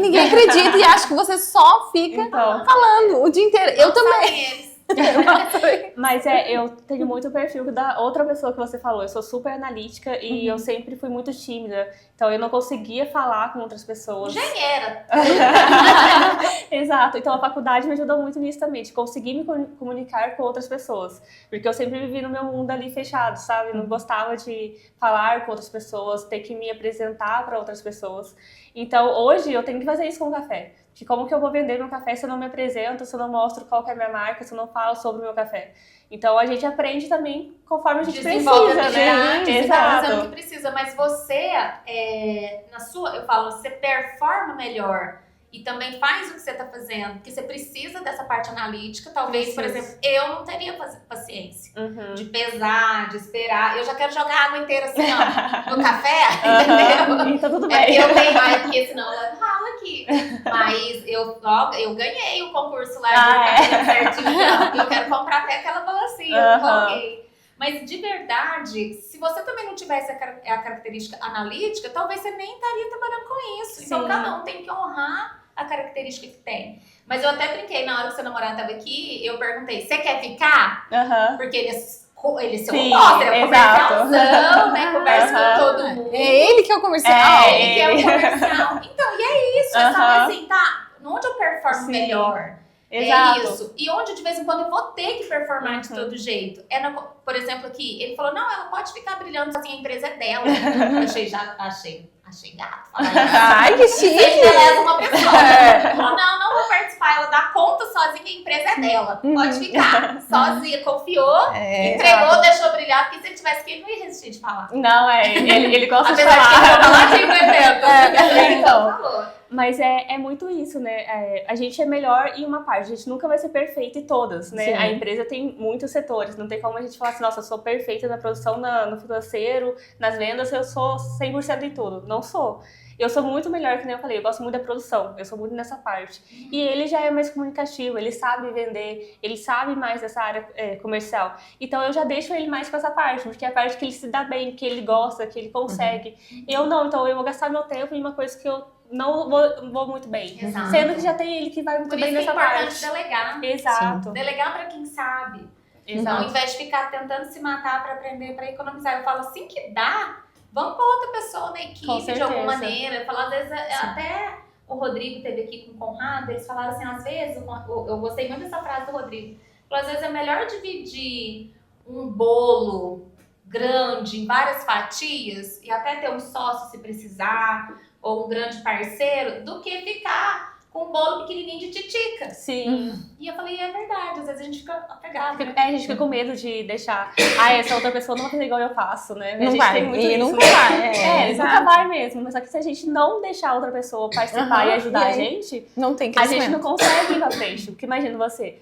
C: E acha que você só fica falando o dia inteiro. Eu também.
B: Mas eu tenho muito o perfil da outra pessoa que você falou. Eu sou super analítica e eu sempre fui muito tímida. Então eu não conseguia falar com outras pessoas.
A: Engenheira!
B: Exato. Então a faculdade me ajudou muito nisso também, de conseguir me comunicar com outras pessoas. Porque eu sempre vivi no meu mundo ali fechado, sabe? Não gostava de falar com outras pessoas, ter que me apresentar para outras pessoas. Então hoje eu tenho que fazer isso com o café. De como que eu vou vender meu café se eu não me apresento, se eu não mostro qual que é a minha marca, se eu não falo sobre o meu café. Então a gente aprende também conforme a gente precisa, né?
A: Exato. O que precisa, mas você, eu falo, você performa melhor e também faz o que você está fazendo, porque você precisa dessa parte analítica. Talvez, por exemplo, eu não teria paciência de pesar, de esperar. Eu já quero jogar água inteira assim, ó, no café, entendeu?
B: Então tudo bem.
A: Eu tenho mais, porque senão eu ralo aqui. Mas eu ganhei o concurso lá de café certinho. Então, eu quero comprar até aquela balancinha, eu coloquei. Mas de verdade, se você também não tivesse a característica analítica, talvez você nem estaria trabalhando com isso. Sim. Então cada um tem que honrar a característica que tem. Mas eu até brinquei na hora que seu namorado estava aqui, eu perguntei, você quer ficar? Porque ele é seu boss, ele é o comercialzão, né? Conversa com todo mundo.
C: É ele que é o comercial.
A: Ele que é o comercial. Então, e é isso, é saber assim, tá, onde eu performo melhor?
B: Exato.
A: É isso. E onde de vez em quando eu vou ter que performar de todo jeito. Por exemplo, aqui, ele falou, não, ela pode ficar brilhando assim, a empresa é dela. Achei gato falar isso.
C: Ai, que chique!
A: Você embeleza uma pessoa. Ele falou, não vou participar, ela dá conta sozinha, a empresa é dela. Pode ficar. Sozinha, confiou, entregou, deixou brilhar, porque se ele tivesse que ele não ia resistir de falar.
B: Não, ele gosta de
A: Apesar de que ele
B: falar.
A: falar de evento.
B: Então.
A: Falou.
B: Mas é muito isso, né? A gente é melhor em uma parte, a gente nunca vai ser perfeita em todas, né?
C: Sim.
B: A empresa tem muitos setores, não tem como a gente falar assim, nossa, eu sou perfeita na produção, no financeiro, nas vendas, eu sou 100% em tudo. Não sou. Eu sou muito melhor, que nem eu falei, eu gosto muito da produção, eu sou muito nessa parte. E ele já é mais comunicativo, ele sabe vender, ele sabe mais dessa área comercial. Então eu já deixo ele mais com essa parte, porque é a parte que ele se dá bem, que ele gosta, que ele consegue. Eu não, então eu vou gastar meu tempo em uma coisa que eu não vou muito bem.
A: Exato.
B: Sendo que já tem ele que vai muito
A: Por
B: bem
A: isso que é
B: nessa
A: importante
B: parte.
A: delegar.
B: Exato.
A: Delegar pra quem sabe. Ao
B: Exato.
A: invés de ficar tentando se matar pra aprender, pra economizar. Eu falo assim que dá, vamos pra outra pessoa na
B: Com
A: equipe de
B: certeza.
A: alguma maneira. Eu falo, às vezes, até o Rodrigo teve aqui com o Conrado, eles falaram assim, às vezes, eu gostei muito dessa frase do Rodrigo. Falou, às vezes é melhor dividir um bolo grande em várias fatias e até ter um sócio se precisar, ou um grande parceiro, do que ficar com um bolo pequenininho de titica.
B: Sim.
A: E eu falei, é verdade, às vezes a gente fica apegado, né?
B: A gente fica com medo de deixar, essa outra pessoa não vai fazer igual eu faço, né? A
C: Não
B: gente
C: vai,
B: tem muito
C: e
B: isso,
C: nunca
B: né?
C: vai.
B: Nunca vai mesmo. Mas só que se a gente não deixar a outra pessoa participar e ajudar
C: e
B: a
C: aí?
B: gente,
C: Não tem
B: a
C: crescimento.
B: gente não consegue ir pra frente. Porque imagina você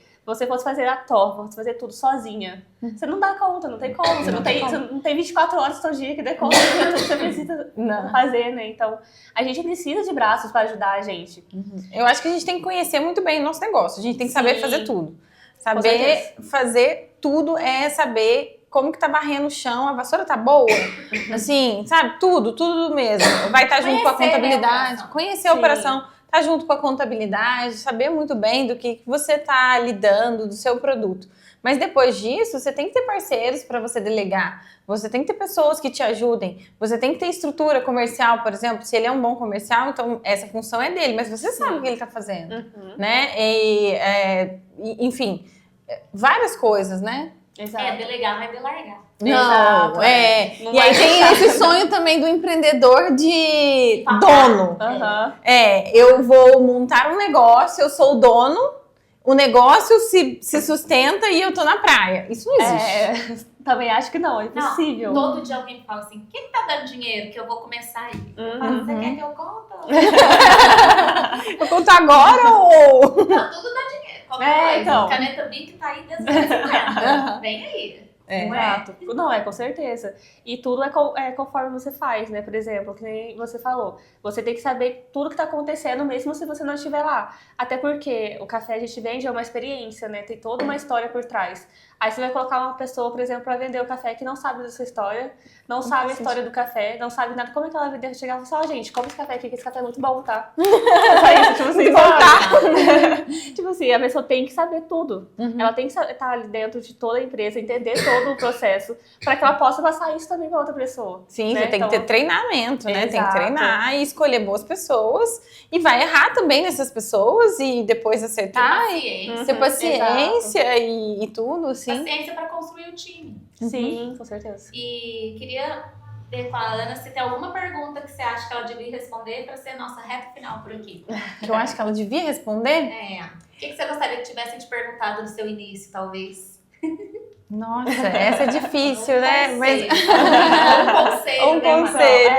B: fosse fazer a torta, fosse fazer tudo sozinha. Você não dá conta, não tem como. Você não tem 24 horas do seu dia que dê conta de tudo que você precisa fazer, né? Então, a gente precisa de braços para ajudar a gente.
C: Eu acho que a gente tem que conhecer muito bem o nosso negócio. A gente tem que saber
B: Sim.
C: fazer tudo.
B: Com
C: Saber
B: certeza.
C: fazer tudo é saber como que tá varrendo o chão, a vassoura tá boa. Assim, sabe? Tudo mesmo. Vai estar junto com a
A: Conhecer, né, a
C: contabilidade.
A: operação.
C: Conhecer a
B: Sim.
C: operação. Tá junto com a contabilidade, saber muito bem do que você tá lidando, do seu produto. Mas depois disso, você tem que ter parceiros para você delegar. Você tem que ter pessoas que te ajudem. Você tem que ter estrutura comercial, por exemplo. Se ele é um bom comercial, então essa função é dele. Mas você sabe o que ele tá fazendo, né? Enfim, várias coisas, né?
B: Exato.
A: Delegar, mas delargar.
B: Exato,
C: Não,
B: Não
C: e
B: vai
C: aí tem
B: deixar.
C: esse sonho também do empreendedor de
A: Papai.
C: dono.
B: Aham.
C: Eu vou montar um negócio, eu sou o dono, o negócio se sustenta e eu tô na praia. Isso não existe.
B: Também acho que não, é impossível.
A: Não, todo dia alguém fala assim, quem tá dando dinheiro que eu vou começar aí? Eu falo, você quer que eu conto?
C: Eu conto agora ou...
A: Não, tudo dá dinheiro. Qualquer coisa.
B: então.
A: Caneta Bic tá aí desde os 50. Vem aí.
B: Exato. Não, com certeza. E tudo é conforme você faz, né? Por exemplo, que nem você falou. Você tem que saber tudo que tá acontecendo, mesmo se você não estiver lá. Até porque o café a gente vende é uma experiência, né? Tem toda uma história por trás. Aí você vai colocar uma pessoa, por exemplo, pra vender o café que não sabe da sua história, não sabe a história do café, não sabe nada. Como é que ela vai chegar e falar, gente, compra esse café aqui, que esse café é muito bom, tá? Só isso, tipo assim, sabe? Tipo assim, a pessoa tem que saber tudo. Ela tem que estar ali dentro de toda a empresa, entender todo o processo, pra que ela possa passar isso também pra outra pessoa.
C: Sim,
B: né?
C: você tem que
B: Então,
C: ter treinamento, né? Tem que
B: Exato.
C: treinar e escolher boas pessoas. E vai errar também nessas pessoas e depois acertar.
A: Paciência.
C: Ter paciência e tudo, assim.
A: Paciência pra construir o time.
B: Sim, com certeza.
A: E queria ver com a Ana se tem alguma pergunta que você acha que ela devia responder pra ser nossa reta final por aqui.
C: Que eu acho que ela devia responder.
A: O que você gostaria que tivessem te perguntado no seu início, talvez?
C: Nossa, essa é difícil, né? Mas...
A: Um conselho.
C: Um
A: né,
C: conselho.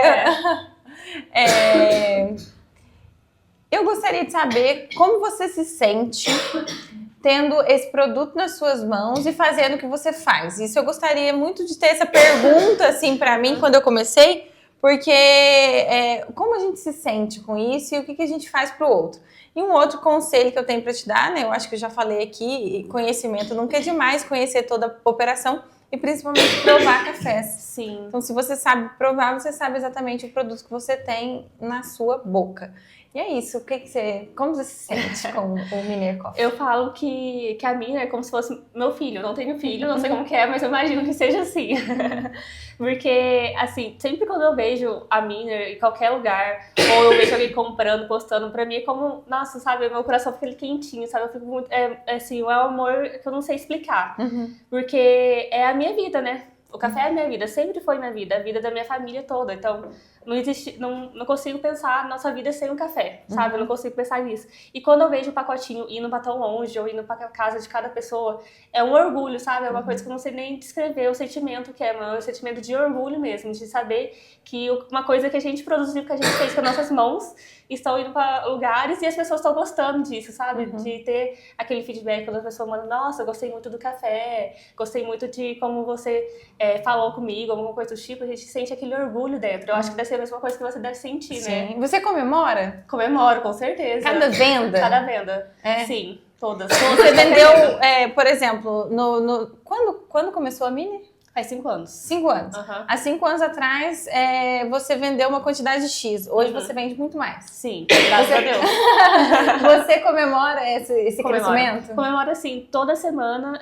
C: Eu gostaria de saber como você se sente tendo esse produto nas suas mãos e fazendo o que você faz. Isso eu gostaria muito de ter essa pergunta, assim, pra mim, quando eu comecei, porque como a gente se sente com isso e o que a gente faz pro outro. E um outro conselho que eu tenho para te dar, né? Eu acho que eu já falei aqui, conhecimento nunca é demais, conhecer toda a operação e principalmente provar cafés.
B: Sim.
C: Então, se você sabe provar, você sabe exatamente o produto que você tem na sua boca. E é isso. Como você se sente com o Miner Coffee?
B: Eu falo que a minha é como se fosse meu filho. Eu não tenho filho, não sei como que é, mas eu imagino que seja assim. Porque, assim, sempre quando eu vejo a Miner em qualquer lugar, ou eu vejo alguém comprando, postando, pra mim é como, nossa, sabe, meu coração fica quentinho, sabe? Eu fico muito, assim, é um amor que eu não sei explicar. Porque é a minha vida, né? O café é a minha vida, sempre foi minha vida, a vida da minha família toda. Então, não consigo pensar nossa vida sem um café, sabe? Eu não consigo pensar nisso. E quando eu vejo o pacotinho indo pra tão longe, ou indo pra casa de cada pessoa, é um orgulho, sabe? É uma coisa que eu não sei nem descrever o sentimento que é, mas é um sentimento de orgulho mesmo, de saber que uma coisa que a gente produziu, que a gente fez com as nossas mãos, estão indo pra lugares e as pessoas estão gostando disso, sabe? De ter aquele feedback quando a pessoa manda, nossa, eu gostei muito do café, gostei muito de como você falou comigo, alguma coisa do tipo, a gente sente aquele orgulho dentro. Eu acho que deve ser a mesma coisa que você deve sentir, né?
C: Sim. Você comemora?
B: Comemoro, com certeza.
C: Cada venda?
B: Cada venda.
C: É.
B: Sim, todas.
C: Você vendeu, por exemplo, quando começou a Mini?
B: Faz 5 anos.
C: 5 anos.
B: Uhum.
C: Há 5 anos atrás, você vendeu uma quantidade X. Hoje você vende muito mais.
B: Sim, graças a Deus.
C: Você comemora esse crescimento?
B: Comemoro, assim, toda semana.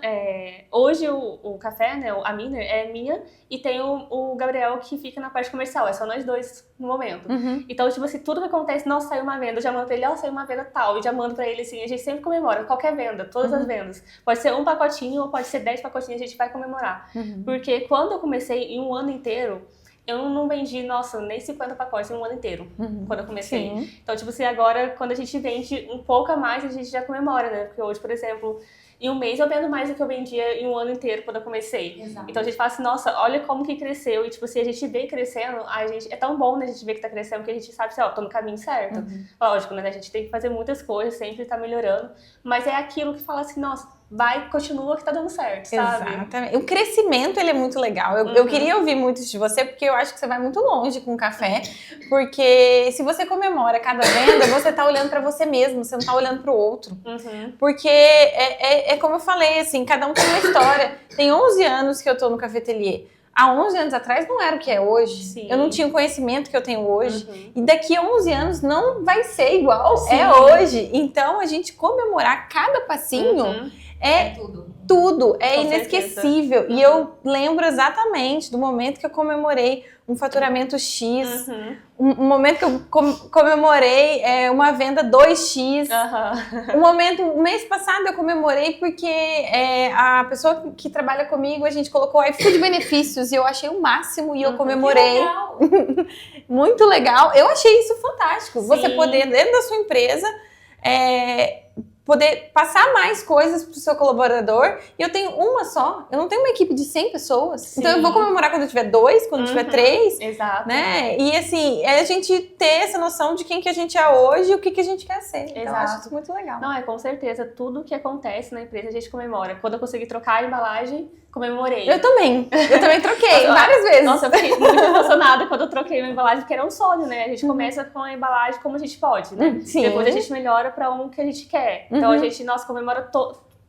B: Hoje o café, né, a Miner, é minha e tem o Gabriel que fica na parte comercial. É só nós dois no momento. Então, tipo assim, tudo que acontece, nossa, saiu uma venda, eu já mando pra ele, saiu uma venda tal. E já mando pra ele, assim, a gente sempre comemora qualquer venda, todas as vendas. Pode ser um pacotinho ou pode ser 10 pacotinhos, a gente vai comemorar. Porque quando eu comecei em um ano inteiro, eu não vendi, nossa, nem 50 pacotes em um ano inteiro, quando eu comecei. Sim. Então, tipo assim, agora, quando a gente vende um pouco a mais, a gente já comemora, né? Porque hoje, por exemplo, em um mês eu vendo mais do que eu vendia em um ano inteiro quando eu comecei. Exato. Então a gente fala assim, nossa, olha como que cresceu. E tipo assim, a gente vê crescendo, é tão bom, né, a gente ver que tá crescendo, porque a gente sabe assim, tô no caminho certo. Lógico, né, a gente tem que fazer muitas coisas, sempre tá melhorando. Mas é aquilo que fala assim, nossa, continua que tá dando certo, sabe?
C: Exatamente. O crescimento, ele é muito legal. Eu queria ouvir muito de você, porque eu acho que você vai muito longe com o café. Porque se você comemora cada venda, você tá olhando pra você mesmo, você não tá olhando pro outro. Porque é como eu falei, assim, cada um tem uma história. Tem 11 anos que eu tô no Cafetelier. Há 11 anos atrás não era o que é hoje. Sim. Eu não tinha o conhecimento que eu tenho hoje. E daqui a 11 anos não vai ser igual hoje. Então, a gente comemorar cada passinho é tudo. É com inesquecível. E eu lembro exatamente do momento que eu comemorei um faturamento X. Um momento que eu comemorei uma venda 2X. Um mês passado eu comemorei porque a pessoa que trabalha comigo, a gente colocou iFood benefícios e eu achei o máximo e eu comemorei. Que legal. Muito legal. Eu achei isso fantástico. Sim. Você poder, dentro da sua empresa, poder passar mais coisas pro seu colaborador. E eu tenho uma só. Eu não tenho uma equipe de 100 pessoas. Sim. Então eu vou comemorar quando eu tiver 2, quando eu tiver 3. Exato. Né? E assim, é a gente ter essa noção de quem que a gente é hoje e o que a gente quer ser. Exato. Então eu acho isso muito legal.
B: Não, com certeza. Tudo que acontece na empresa a gente comemora. Quando eu consegui trocar a embalagem, comemorei.
C: Eu também troquei várias vezes.
B: Nossa, eu fiquei muito emocionada quando eu troquei uma embalagem, porque era um sonho, né? A gente começa com a embalagem como a gente pode, né? Sim. Depois a gente melhora pra um que a gente quer. Então a gente, comemora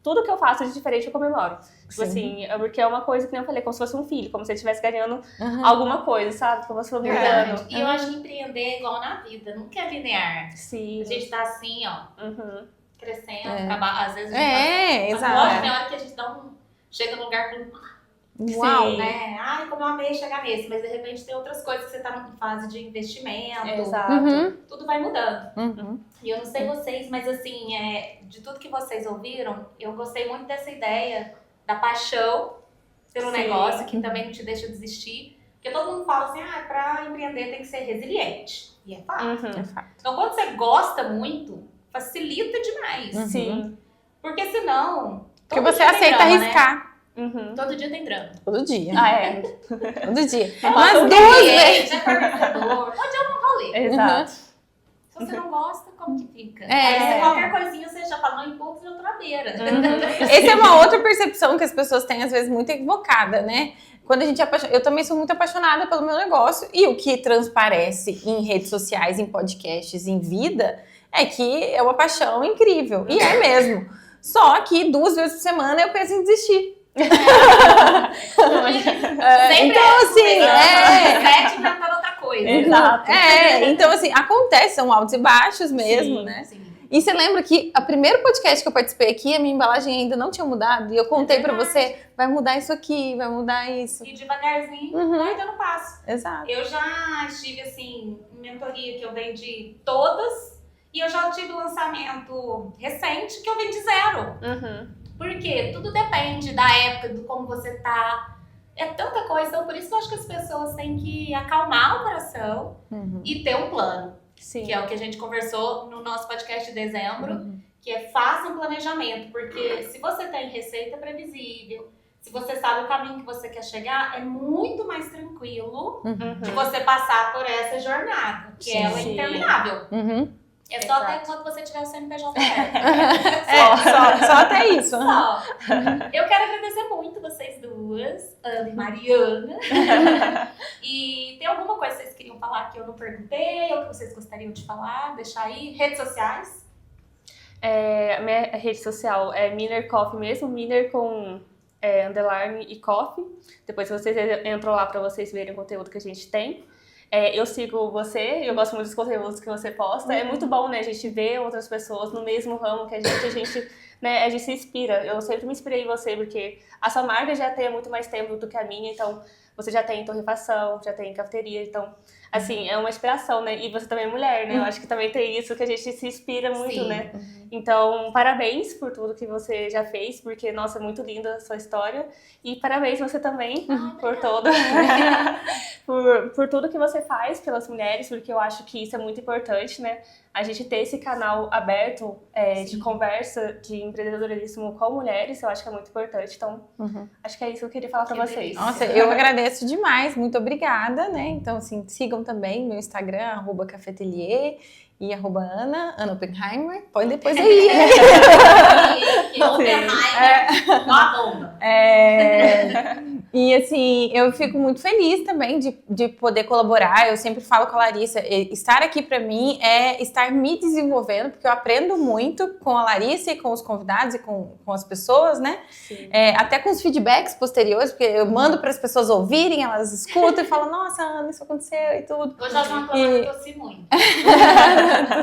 B: tudo que eu faço de diferente, eu comemoro. Tipo assim, porque é uma coisa que nem eu falei, como se fosse um filho, como se ele estivesse ganhando alguma coisa, sabe? Como se fosse ganhando.
A: E eu acho que empreender é igual na vida, nunca é linear.
B: Sim.
A: A gente tá assim, crescendo, às vezes a
C: gente
A: exato. Tem hora que a gente chega no lugar com
C: uau,
A: né? Ai, como eu amei chegar nesse. Mas de repente tem outras coisas que você tá em fase de investimento.
B: Exato.
A: Tudo vai mudando. E eu não sei vocês, mas assim, de tudo que vocês ouviram, eu gostei muito dessa ideia da paixão pelo negócio, que também não te deixa desistir. Porque todo mundo fala assim, pra empreender tem que ser resiliente. E é fato.
C: É fato.
A: Então quando você gosta muito, facilita demais.
B: Sim.
A: Porque senão...
C: Porque você aceita drama, arriscar.
A: Né? Todo dia tem drama.
C: Todo dia. Todo dia.
A: Mas 2 vezes. É fornecedor. Pode ir um rolê.
B: Exato.
A: Se você não gosta, como que fica? Aí qualquer coisinha você já fala, não empurra, já tô na beira.
C: Essa é uma outra percepção que as pessoas têm, às vezes, muito equivocada, né? Quando a gente eu também sou muito apaixonada pelo meu negócio. E o que transparece em redes sociais, em podcasts, em vida, é que é uma paixão incrível. E é mesmo. Só que 2 vezes por semana eu penso em desistir.
A: Então, assim, 7 inventando outra coisa.
B: Exato.
C: Então, assim, acontece, são altos e baixos mesmo, né? Sim. E você lembra que o primeiro podcast que eu participei aqui, a minha embalagem ainda não tinha mudado. E eu contei pra você, vai mudar isso aqui, vai mudar isso.
A: E devagarzinho, vai dando passo.
C: Exato.
A: Eu já estive, assim, em mentoria que eu vendi todas. E eu já tive lançamento recente que eu vendi 0. Porque tudo depende da época, do como você tá.
D: É tanta coisa, então por isso que eu acho que as pessoas têm que acalmar o coração e ter um plano.
B: Sim.
D: Que é o que a gente conversou no nosso podcast de dezembro, que é faça um planejamento, porque se você tem receita previsível, se você sabe o caminho que você quer chegar, é muito mais tranquilo de você passar por essa jornada, que ela é interminável. É só até quando você tiver o CNPJ aberto.
C: Só até isso.
D: Só. Eu quero agradecer muito vocês duas, Ana e Mariana. E tem alguma coisa que vocês queriam falar que eu não perguntei, ou que vocês gostariam de falar? Deixar aí. Redes sociais?
B: A minha rede social é Miner Coffee mesmo, Miner com underline e coffee. Depois vocês entram lá para vocês verem o conteúdo que a gente tem. Eu sigo você, eu gosto muito dos conteúdos que você posta. É muito bom, né, a gente ver outras pessoas no mesmo ramo que a gente, né, a gente se inspira. Eu sempre me inspirei em você, porque a sua marca já tem muito mais tempo do que a minha, então você já tem torrefação, já tem cafeteria, então, assim, é uma inspiração, né? E você também é mulher, né? Eu acho que também tem isso, que a gente se inspira muito, né? Então, parabéns por tudo que você já fez, porque, nossa, é muito linda a sua história. E parabéns você também por todo... por tudo que você faz pelas mulheres, porque eu acho que isso é muito importante, né? A gente ter esse canal aberto de conversa, de empreendedorismo com mulheres, eu acho que é muito importante. Então, acho que é isso que eu queria falar pra vocês.
C: Nossa, eu agradeço demais, muito obrigada, né? Então, assim, sigam também meu Instagram, @cafetelier e @Ana Oppenheimer. Pode depois aí.
D: Oppenheimer, uma bomba.
C: E assim, eu fico muito feliz também de poder colaborar. Eu sempre falo com a Larissa, estar aqui pra mim é estar me desenvolvendo, porque eu aprendo muito com a Larissa e com os convidados e com as pessoas, né? Até com os feedbacks posteriores, porque eu mando para as pessoas ouvirem, elas escutam e falam, nossa, Ana, isso aconteceu e tudo.
D: Hoje elas vão falar que eu tossi muito.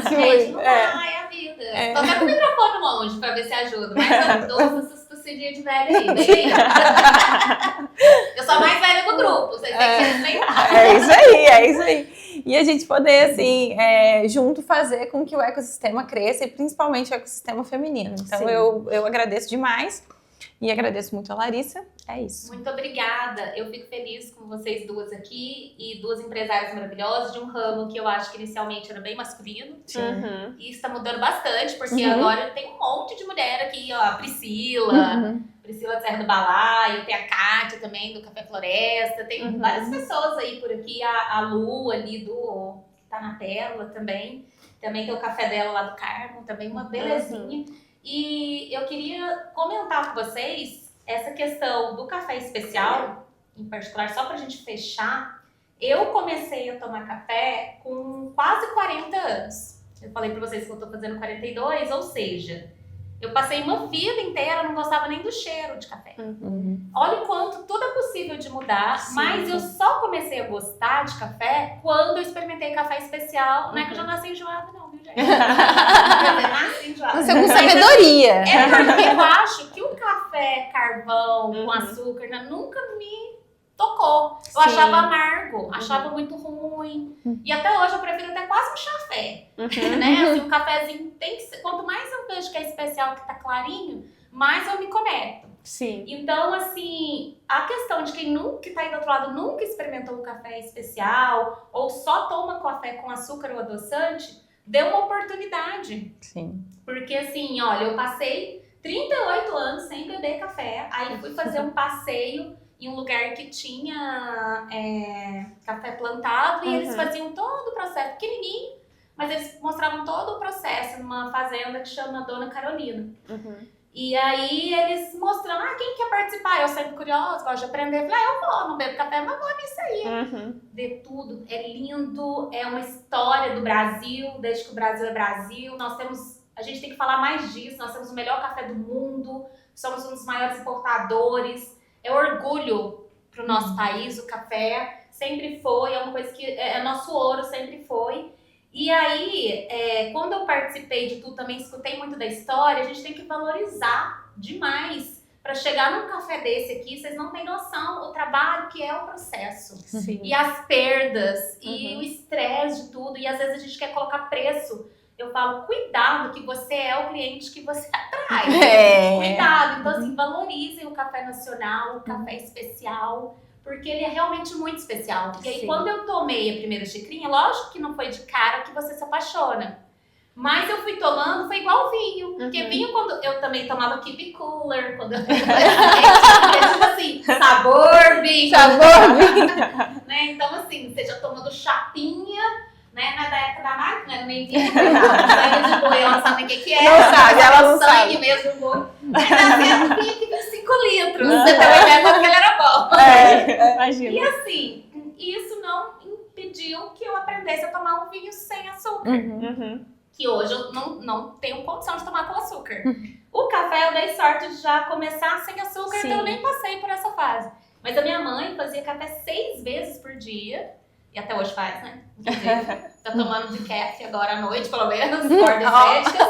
D: Gente, não vai, a vida. Tô até com o microfone longe pra ver se ajuda, mas eu dou essas tossidinhas de velha aí, bem. Eu sou a mais velha do grupo, vocês têm que respeitar.
C: É isso aí. E a gente poder, assim, junto fazer com que o ecossistema cresça e principalmente o ecossistema feminino. Então, eu agradeço demais e agradeço muito a Larissa. É isso.
D: Muito obrigada. Eu fico feliz com vocês duas aqui e duas empresárias maravilhosas de um ramo que eu acho que inicialmente era bem masculino. E está mudando bastante, porque agora tem um monte de mulher aqui, ó, a Priscila de Serra do Balaio, tem a Kátia também do Café Floresta, tem várias pessoas aí por aqui, a Lu ali que tá na Pérola também tem o café dela lá do Carmo, também uma belezinha. E eu queria comentar com vocês essa questão do café especial, em particular, só pra gente fechar. Eu comecei a tomar café com quase 40 anos. Eu falei pra vocês que eu tô fazendo 42, ou seja, eu passei uma vida inteira, não gostava nem do cheiro de café. Olha o quanto tudo é possível de mudar, mas eu só comecei a gostar de café quando eu experimentei café especial. Não é que eu já nasci enjoada, não, viu, gente? Eu nasci enjoada.
C: Você com sabedoria.
D: É porque eu acho que o café carvão com açúcar nunca me tocou. Eu achava amargo, achava muito ruim. E até hoje eu prefiro até quase um chafé. Né? Assim, um cafezinho tem que ser. Quanto mais eu vejo que é especial, que tá clarinho, mais eu me conecto. Então, assim, a questão de quem que tá aí do outro lado nunca experimentou um café especial ou só toma café com açúcar ou adoçante, dê uma oportunidade. Porque, assim, olha, eu passei 38 anos sem beber café, aí fui fazer um passeio em um lugar que tinha café plantado e eles faziam todo o processo pequenininho, mas eles mostravam todo o processo numa fazenda que chama Dona Carolina. E aí eles mostrando, quem quer participar? Eu sempre curiosa, gosto de aprender. Falei, eu vou, não bebo café, mas vou nisso aí. Ver tudo, é lindo, é uma história do Brasil, desde que o Brasil é Brasil. A gente tem que falar mais disso, nós temos o melhor café do mundo, somos um dos maiores importadores. É orgulho pro nosso país, o café sempre foi, é uma coisa que é nosso ouro, sempre foi. E aí, quando eu participei de tudo, também escutei muito da história, a gente tem que valorizar demais. Para chegar num café desse aqui, vocês não têm noção o trabalho que é o processo. E as perdas, e o estresse de tudo. E às vezes a gente quer colocar preço eu falo, cuidado que você é o cliente que você atrai. Cuidado. Então, assim, valorizem o café nacional, o café especial, porque ele é realmente muito especial. E aí, quando eu tomei a primeira xicrinha, lógico que não foi de cara que você se apaixona. Mas eu fui tomando, foi igual vinho. Porque vinho, quando eu também tomava Keep Cooler, quando eu tipo assim, sabor vinho. Né? Então, assim, você já tomando chapinha, né? Na época da máquina, era meio vinho, sangue de boi, ela não sabe o que é.
C: Não sabe, ela não
D: sangue
C: sabe.
D: mesmo do boi. Mas era vinho que vinha 5 litros. Você também vai porque ele era bom.
B: Imagina.
D: E assim, isso não impediu que eu aprendesse a tomar um vinho sem açúcar. Que hoje eu não tenho condição de tomar com açúcar. O café eu dei sorte de já começar sem açúcar, então eu nem passei por essa fase. Mas a minha mãe fazia café 6 vezes por dia, e até hoje faz, né? Inclusive, tá tomando de café agora à noite, pelo menos, cordas médicas.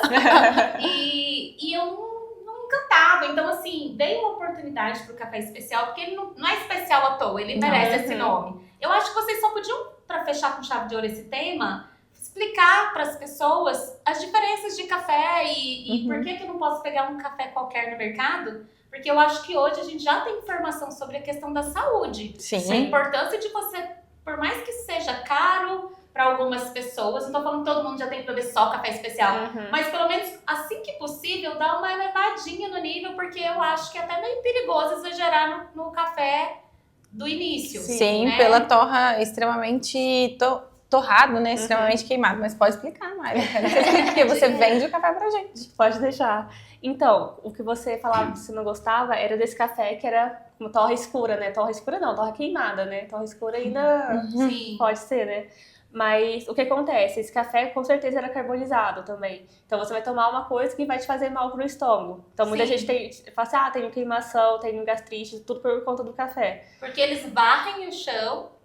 D: E eu não encantava. Então, assim, dei uma oportunidade pro café especial, porque ele não é especial à toa, ele merece esse nome. Eu acho que vocês só podiam, pra fechar com chave de ouro esse tema, explicar para as pessoas as diferenças de café e por que eu não posso pegar um café qualquer no mercado, porque eu acho que hoje a gente já tem informação sobre a questão da saúde.
C: Sim.
D: A importância de você, por mais que seja caro para algumas pessoas, não tô falando que todo mundo já tem que beber só café especial, mas pelo menos assim que possível dá uma elevadinha no nível, porque eu acho que é até meio perigoso exagerar no café do início.
C: Sim,
D: né?
C: pela torra extremamente torrado, né? Extremamente queimado. Mas pode explicar, Mari. Porque você vende o café pra gente.
B: Pode deixar. Então, o que você falava que você não gostava era desse café que era uma torra escura, né? Torra escura não, torra queimada, né? Torra escura ainda pode ser, né? Mas o que acontece? Esse café com certeza era carbonizado também. Então você vai tomar uma coisa que vai te fazer mal pro estômago. Então muita gente fala assim, tenho queimação, tenho gastrite, tudo por conta do café.
D: Porque eles varrem o chão.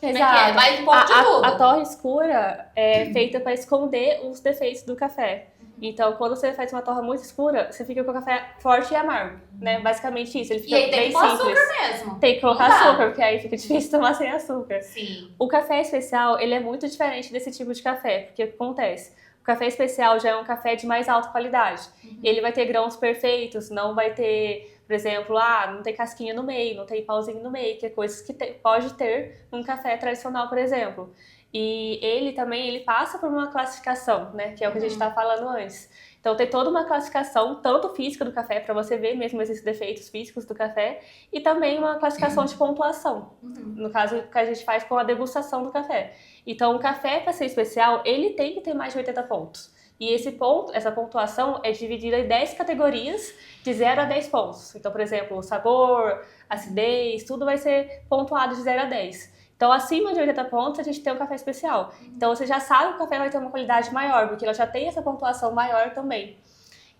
B: Exato.
D: Vai um pouco de tudo.
B: A torra escura é feita para esconder os defeitos do café. Então, quando você faz uma torra muito escura, você fica com o café forte e amargo, né? Basicamente isso. Ele fica
D: E aí tem
B: bem
D: que pôr
B: simples.
D: açúcar mesmo.
B: Tem que colocar açúcar, porque aí fica difícil tomar sem açúcar.
D: Sim.
B: O café especial, ele é muito diferente desse tipo de café, porque o que acontece? O café especial já é um café de mais alta qualidade. Ele vai ter grãos perfeitos, não vai ter, por exemplo, não tem casquinha no meio, não tem pauzinho no meio, que é coisas que pode ter num café tradicional, por exemplo. E ele também, ele passa por uma classificação, né, que é o que a gente estava falando antes. Então tem toda uma classificação, tanto física do café, para você ver mesmo esses defeitos físicos do café, e também uma classificação de pontuação, no caso que a gente faz com a degustação do café. Então o café, para ser especial, ele tem que ter mais de 80 pontos. E essa pontuação é dividida em 10 categorias, de 0 a 10 pontos. Então, por exemplo, sabor, acidez, tudo vai ser pontuado de 0 a 10. Então, acima de 80 pontos, a gente tem um café especial. Então, você já sabe que o café vai ter uma qualidade maior, porque ela já tem essa pontuação maior também.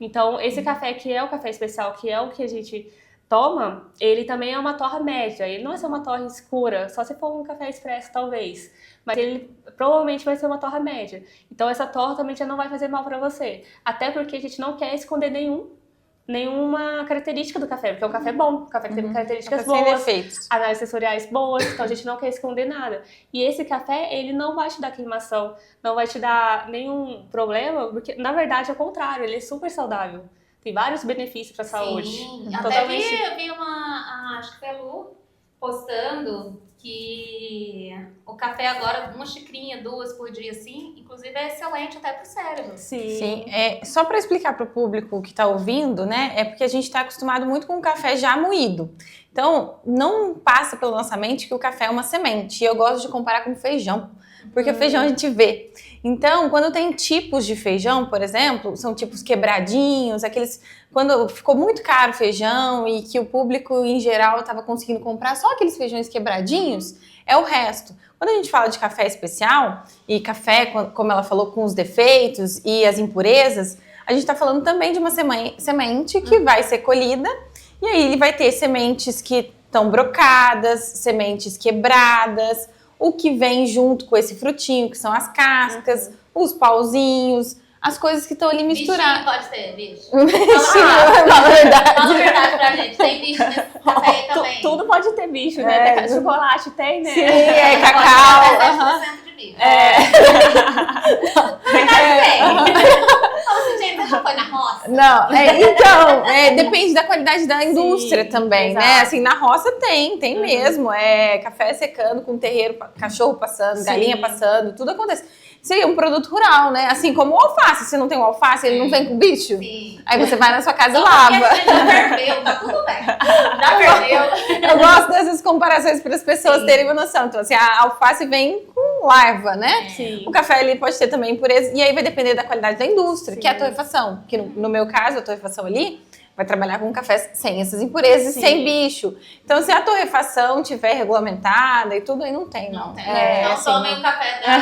B: Então, esse café que é o café especial, que é o que a gente toma, ele também é uma torra média. Ele não vai ser uma torra escura, só se for um café expresso, talvez. Mas ele provavelmente vai ser uma torra média. Então, essa torra também já não vai fazer mal para você. Até porque a gente não quer esconder nenhuma característica do café, porque é um café bom, um café que tem características boas, análises sensoriais boas, então a gente não quer esconder nada. E esse café, ele não vai te dar queimação, não vai te dar nenhum problema, porque na verdade é o contrário, ele é super saudável. Tem vários benefícios para a saúde.
D: Sim, até vi acho que foi a Lu postando que o café agora, uma xicrinha, 2 por dia, assim, inclusive é excelente até pro cérebro.
C: Sim. Só para explicar para o público que está ouvindo, né? É porque a gente está acostumado muito com o café já moído. Então, não passa pela nossa mente que o café é uma semente. E eu gosto de comparar com feijão, porque o feijão a gente vê. Então, quando tem tipos de feijão, por exemplo, são tipos quebradinhos, quando ficou muito caro o feijão e que o público em geral estava conseguindo comprar só aqueles feijões quebradinhos, é o resto. Quando a gente fala de café especial, e café, como ela falou, com os defeitos e as impurezas, a gente está falando também de uma semente que vai ser colhida, e aí ele vai ter sementes que estão brocadas, sementes quebradas, o que vem junto com esse frutinho, que são as cascas, os pauzinhos, as coisas que estão ali misturadas.
D: Bichinho pode ter, bicho.
C: Fala a verdade.
D: Fala a verdade pra gente, tem bicho nesse café aí também.
B: Tudo pode ter bicho, né? Até chocolate tem, né?
C: Sim, cacau.
D: 10% de vive. Fala assim, gente, você já foi na roça?
C: Não, então, depende da qualidade da indústria também,
B: exato.
C: né? Assim, na roça tem mesmo. Café secando com terreiro, cachorro passando, galinha passando, tudo acontece. Isso aí é um produto rural, né? Assim como o alface. Se não tem o alface, ele não vem com bicho?
D: Sim.
C: Aí você vai na sua casa e
D: Porque
C: lava.
D: a gente já ferveu, tá tudo bem. Já ferveu.
C: Eu gosto dessas comparações para as pessoas terem uma noção. Então, assim, a alface vem com larva, né?
B: Sim.
C: O café ele pode ter também impureza. E aí vai depender da qualidade da indústria,
B: Sim.
C: que é a torrefação. Que no meu caso, a torrefação ali vai trabalhar com café sem essas impurezas e
B: Sim.
C: sem bicho. Então, se a torrefação tiver regulamentada e tudo, aí não tem, não.
D: Não tomem o café da...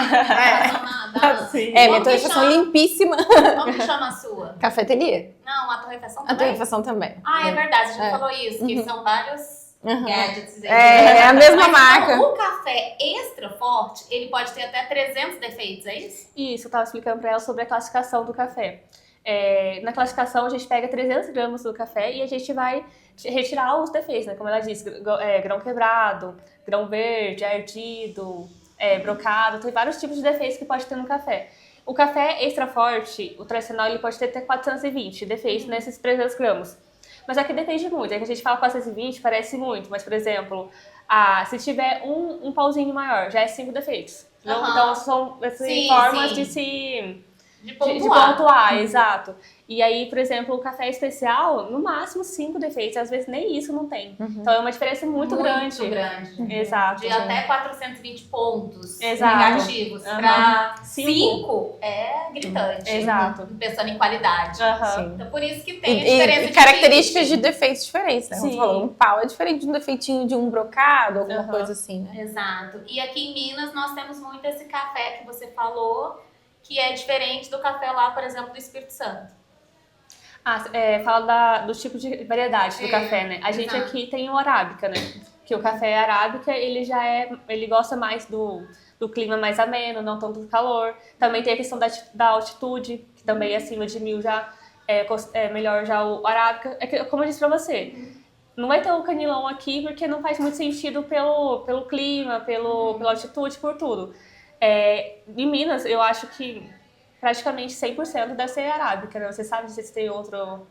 C: Minha torrefação é limpíssima.
D: Como que chama a sua?
C: Café ateliê.
D: Não, a torrefação
C: A
D: também?
C: torrefação também.
D: Ah, é verdade, a gente falou isso, que são vários gadgets.
C: É a mesma
D: Mas,
C: marca.
D: então, o café extra forte, ele pode ter até 300 defeitos, é isso?
B: Isso, eu tava explicando pra ela sobre a classificação do café. Na classificação, a gente pega 300 gramas do café e a gente vai retirar os defeitos, né? Como ela disse, grão quebrado, grão verde, ardido, brocado, tem vários tipos de defeitos que pode ter no café. O café extra forte, o tradicional, ele pode ter até 420 defeitos nesses 300 gramas. Mas aqui depende muito, é que a gente fala 420, parece muito, mas, por exemplo, se tiver um pauzinho maior, já é 5 defeitos. Então, são formas de pontuar, exato. E aí, por exemplo, o café especial, no máximo 5 defeitos, às vezes nem isso não tem. Então é uma diferença muito grande.
D: Muito grande.
B: Exato.
D: De até 420 pontos
B: negativos.
D: Para 5 é gritante.
B: Exato.
D: Pensando em qualidade.
C: Sim.
D: Então por isso que tem a diferença
C: e características de defeitos diferentes, né? Como
B: Sim.
C: você falou, um pau é diferente de um defeitinho de um brocado, alguma coisa assim, né?
D: Exato. E aqui em Minas nós temos muito esse café que você falou, que é diferente do café lá, por exemplo, do Espírito Santo.
B: Fala dos tipos de variedade do café, né? A gente aqui tem o arábica, né? Que o café arábica, ele gosta mais do clima mais ameno, não tanto do calor. Também tem a questão da altitude, que também acima de 1000 já é melhor já o arábica. Como eu disse pra você, não vai ter o canilão aqui porque não faz muito sentido pelo clima, pela altitude, por tudo. Em Minas, eu acho que praticamente 100% deve ser arábica, né? Você sabe se tem outro...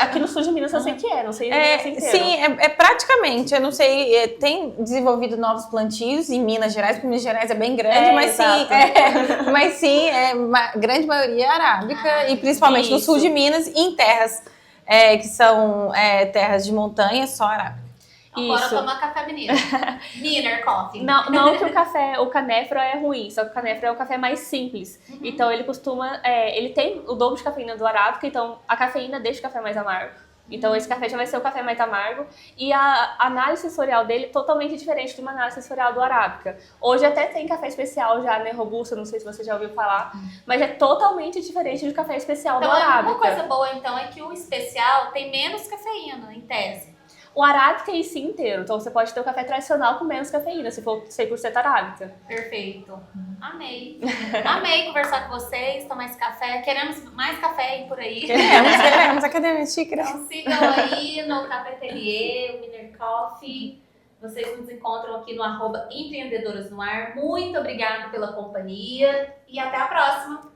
B: Aqui no sul de Minas eu sei que não sei se inteiro.
C: Sim, praticamente, eu não sei, tem desenvolvido novos plantios em Minas Gerais, porque Minas Gerais é bem grande, mas sim, a grande maioria é arábica, e principalmente no sul de Minas, e em terras que são terras de montanha, só arábica.
D: Bora tomar café mineiro. Miner Coffee.
B: Não que o canéfora é ruim, só que o canéfora é o café mais simples. Então ele costuma, ele tem o dobro de cafeína do arábica, então a cafeína deixa o café mais amargo. Então esse café já vai ser o café mais amargo e a análise sensorial dele é totalmente diferente de uma análise sensorial do arábica. Hoje até tem café especial já, né, robusta, não sei se você já ouviu falar, mas é totalmente diferente do café especial do arábica.
D: Uma coisa boa então é que o especial tem menos cafeína, em tese.
B: O arábica é em si inteiro, então você pode ter o café tradicional com menos cafeína, se for 100% arábica.
D: Perfeito. Amei. Amei conversar com vocês, tomar esse café. Queremos mais café aí por aí.
C: Queremos, Academia Xícara.
D: Então sigam aí no Café Ateliê, o Miner Coffee. Vocês nos encontram aqui no @empreendedoras no ar. Muito obrigada pela companhia e até a próxima.